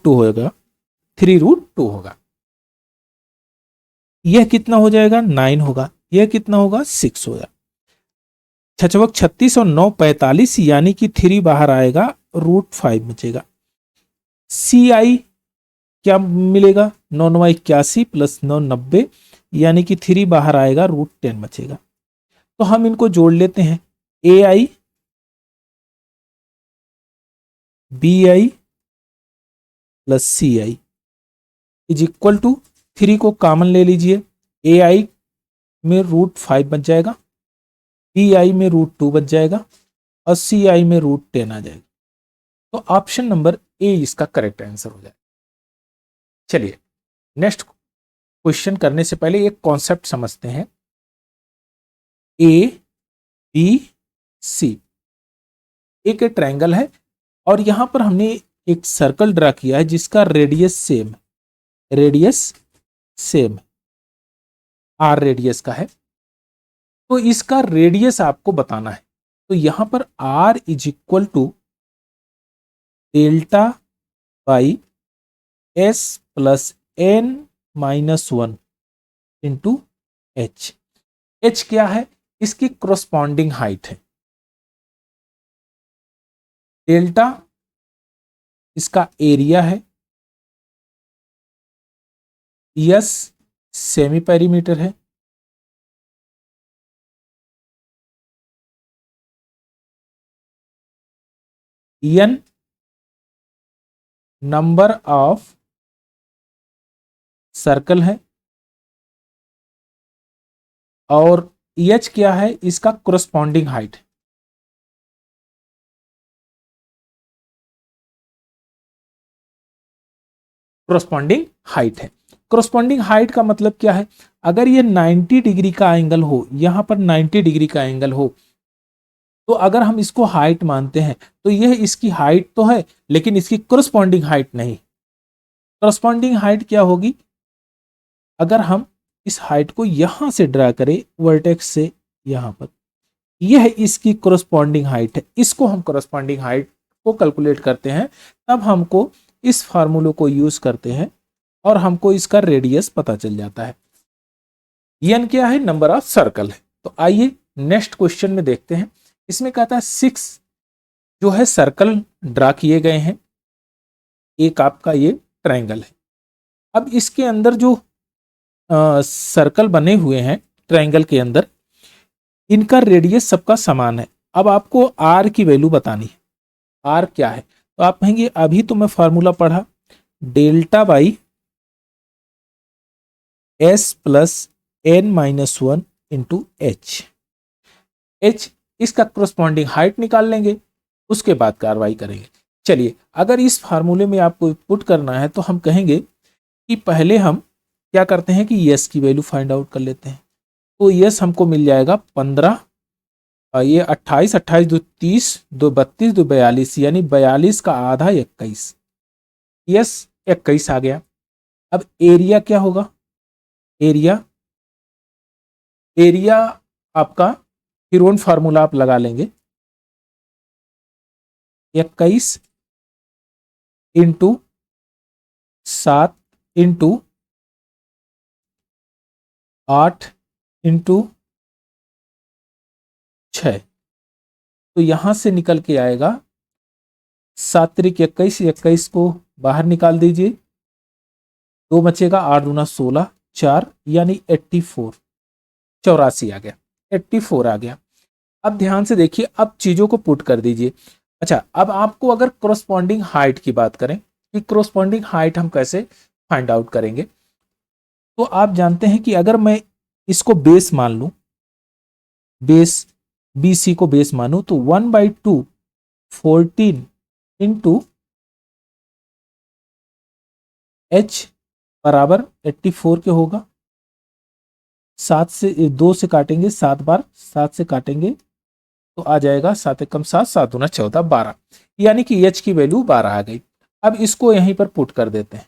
होगा, 3√2 होगा। यह कितना हो जाएगा? 9 होगा। यह कितना होगा? 6 होगा। 6 36 और 9 45, यानी कि 3 बाहर आएगा, √5 बचेगा। सी आई क्या मिलेगा? 9 9 81 प्लस 9 90, यानी कि 3 बाहर आएगा, √10 बचेगा। तो हम इनको जोड़ लेते हैं, A I B I plus C I is equal to 3 को कॉमन ले लीजिए, ए आई में √5 बच जाएगा, बी आई में √2 बच जाएगा और सी आई में √10 आ जाएगा। तो ऑप्शन नंबर ए इसका करेक्ट आंसर हो जाएगा। चलिए नेक्स्ट क्वेश्चन करने से पहले एक कॉन्सेप्ट समझते हैं। ए बी सी एक ट्रायंगल है और यहां पर हमने एक सर्कल ड्रा किया है जिसका रेडियस सेम आर रेडियस का है। तो इसका रेडियस आपको बताना है। तो यहां पर R is equal to delta by S plus N -1 into H. H क्या है? इसकी क्रोस्पॉन्डिंग हाइट है। डेल्टा इसका एरिया है, यस सेमी पेरीमीटर है, एन नंबर ऑफ सर्कल है और एच क्या है? इसका क्रोस्पॉन्डिंग हाइट है। क्रोस्पॉन्डिंग हाइट है। क्रोस्पॉन्डिंग हाइट का मतलब क्या है? अगर ये 90 डिग्री का एंगल हो, यहां पर 90 डिग्री का एंगल हो, तो अगर हम इसको हाइट मानते हैं तो यह इसकी हाइट तो है लेकिन इसकी क्रोस्पॉन्डिंग हाइट नहीं। क्रोस्पॉन्डिंग हाइट क्या होगी? अगर हम इस हाइट को यहां से ड्रा करें वर्टेक्स से यहां पर, यह इसकी क्रोस्पॉन्डिंग हाइट है। इसको हम क्रोस्पॉन्डिंग हाइट को कैलकुलेट करते हैं, तब हमको इस फार्मूले को यूज करते हैं और हमको इसका रेडियस पता चल जाता है। एन क्या है? नंबर ऑफ सर्कल है। तो आइए नेक्स्ट क्वेश्चन में देखते हैं। इसमें कहता है 6 जो है सर्कल ड्रा किए गए हैं, एक आपका ये ट्रायंगल है। अब इसके अंदर जो सर्कल बने हुए हैं ट्रायंगल के अंदर, इनका रेडियस सबका समान है। अब आपको आर की वैल्यू बतानी है, आर क्या है। तो आप कहेंगे अभी तो मैं फार्मूला पढ़ा, delta by S plus N minus one into H. H इसका करस्पॉन्डिंग हाइट निकाल लेंगे, उसके बाद कार्रवाई करेंगे। चलिए, अगर इस फार्मूले में आपको पुट करना है तो हम कहेंगे कि पहले हम क्या करते हैं कि यस की वैल्यू फाइंड आउट कर लेते हैं। तो यस हमको मिल जाएगा 15, ये 28, 28 दो 30, दो 32, दो 42, यानी 42 का आधा 21। यस 21 आ गया। अब एरिया क्या होगा, एरिया, एरिया आपका फिर वन फार्मूला आप लगा लेंगे, 21 इंटू 7 इंटू 8 इंटू 6। तो यहां से निकल के आएगा 7 त्रिक 21, 21 को बाहर निकाल दीजिए, 2 बचेगा, 8 दूना 16, 4 यानी 84, 84 आ गया, 84 आ गया। अब ध्यान से देखिए, अब चीजों को पुट कर दीजिए। अच्छा, अब आपको अगर कोरोस्पॉन्डिंग हाइट की बात करें कि कोरोस्पॉन्डिंग हाइट हम कैसे फाइंड आउट करेंगे, तो आप जानते हैं कि अगर मैं इसको बेस मान लूं, बेस BC को बेस मानूं, तो 1/2 14 इंटू H बराबर 84 के होगा। 7 से 2 से काटेंगे, 7 बार 7 से काटेंगे तो आ जाएगा 7 एकम 7, 7 दूना 14, 12, यानी कि H की वैल्यू 12 आ गई। अब इसको यहीं पर पुट कर देते हैं।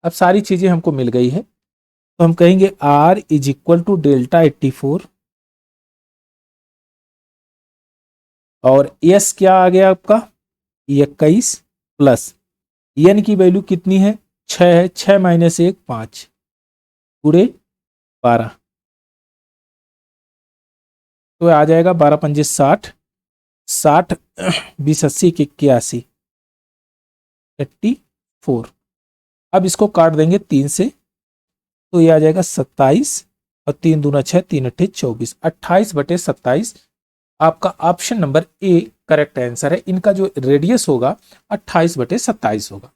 अब सारी चीजें हमको मिल गई है, तो हम कहेंगे R is equal to delta 84 और S क्या आ गया आपका 21 प्लस एन की वैल्यू कितनी है 6 है, 6 माइनस 1 5 पूरे 12, तो आ जाएगा 12 पंजे 60, 60 20 80 के 81, 84। अब इसको काट देंगे 3 से, तो ये आ जाएगा 27 और 3 दूना 6, 3 अट्ठे 24, 28/27 आपका option number A correct answer है। इनका जो रेडियस होगा 28/27 होगा।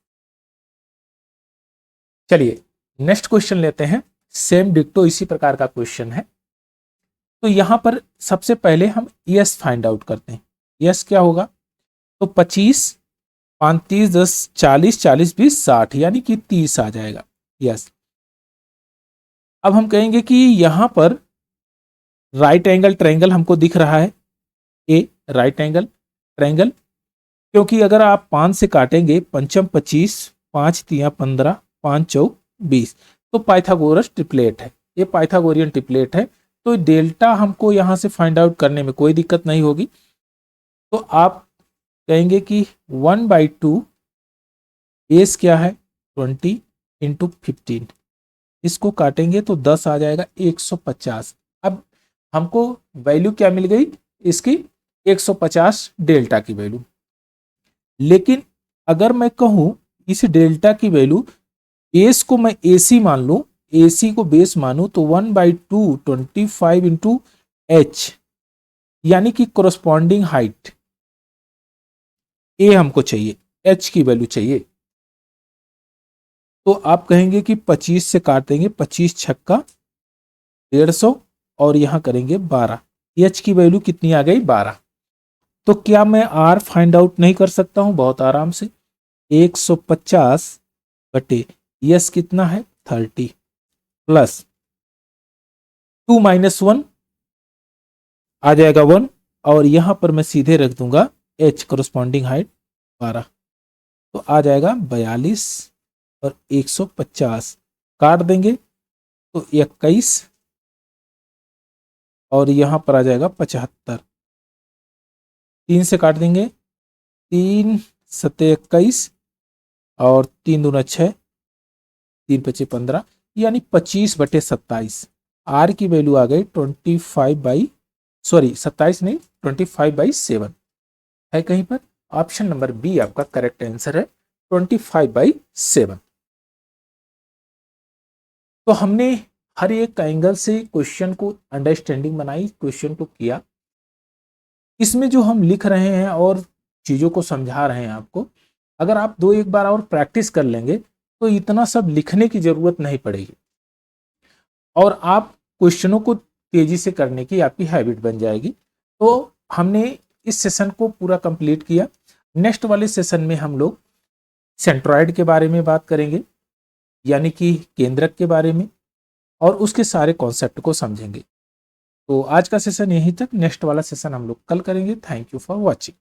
चलिए नेक्स्ट क्वेश्चन लेते हैं, सेम डिक्टो इसी प्रकार का क्वेश्चन है। तो यहां पर सबसे पहले हम यस फाइंड आउट करते हैं। यस क्या होगा, तो 25 5 30 10 40 40 20 60 यानी कि 30 आ जाएगा। यस, अब हम कहेंगे कि यहां पर राइट एंगल ट्रायंगल हमको दिख रहा है, ए राइट एंगल ट्रायंगल, क्योंकि अगर आप 5 से काटेंगे, पंचम 25, 5 तिया 15, 5 चौक 20, तो पाइथागोरस ट्रिपलेट है, ये पाइथागोरियन ट्रिपलेट है। तो डेल्टा हमको यहां से फाइंड आउट करने में कोई दिक्कत नहीं होगी। तो आप कहेंगे कि 1/2 बेस क्या है 20 इंटू 15, इसको काटेंगे तो 10 आ जाएगा 150। अब हमको वैल्यू क्या मिल गई इसकी 150 डेल्टा की वैल्यू। लेकिन अगर मैं कहूं इस डेल्टा की वैल्यू, बेस को मैं AC मान लूं, AC को बेस मानूं, तो 1/2 25 इंटू H, यानी कि कोरोस्पॉन्डिंग हाइट A हमको चाहिए, H की वैल्यू चाहिए। तो आप कहेंगे कि 25 से काट देंगे, 25 छक्का 150 और यहां करेंगे 12, H की वैल्यू कितनी आ गई 12। तो क्या मैं R फाइंड आउट नहीं कर सकता हूं, बहुत आराम से, 150 बटे यस कितना है 30 प्लस 2 माइनस 1 आ जाएगा 1, और यहां पर मैं सीधे रख दूंगा H कोरोस्पॉन्डिंग हाइट 12, तो आ जाएगा 42 और 150 काट देंगे तो 21 और यहां पर आ जाएगा 75, 3 से काट देंगे, 3 सत्ते 21 और 3 दूना 6, 3 पचे 15, यानी 25/27। आर की वैल्यू आ गई 27 नहीं 25/7 है कहीं पर। ऑप्शन नंबर बी आपका करेक्ट आंसर है 25/7। तो हमने हर एक एंगल से क्वेश्चन को अंडरस्टैंडिंग बनाई, क्वेश्चन को किया। इसमें जो हम लिख रहे हैं और चीज़ों को समझा रहे हैं आपको, अगर आप 2-1 बार और प्रैक्टिस कर लेंगे तो इतना सब लिखने की ज़रूरत नहीं पड़ेगी और आप क्वेश्चनों को तेज़ी से करने की आपकी हैबिट बन जाएगी। तो हमने इस सेशन को पूरा कंप्लीट किया। नेक्स्ट वाले सेशन में हम लोग सेंट्रॉइड के बारे में बात करेंगे, यानी कि केंद्रक के बारे में, और उसके सारे कॉन्सेप्ट को समझेंगे। तो आज का सेशन यहीं तक, नेक्स्ट वाला सेशन हम लोग कल करेंगे। Thank you for watching.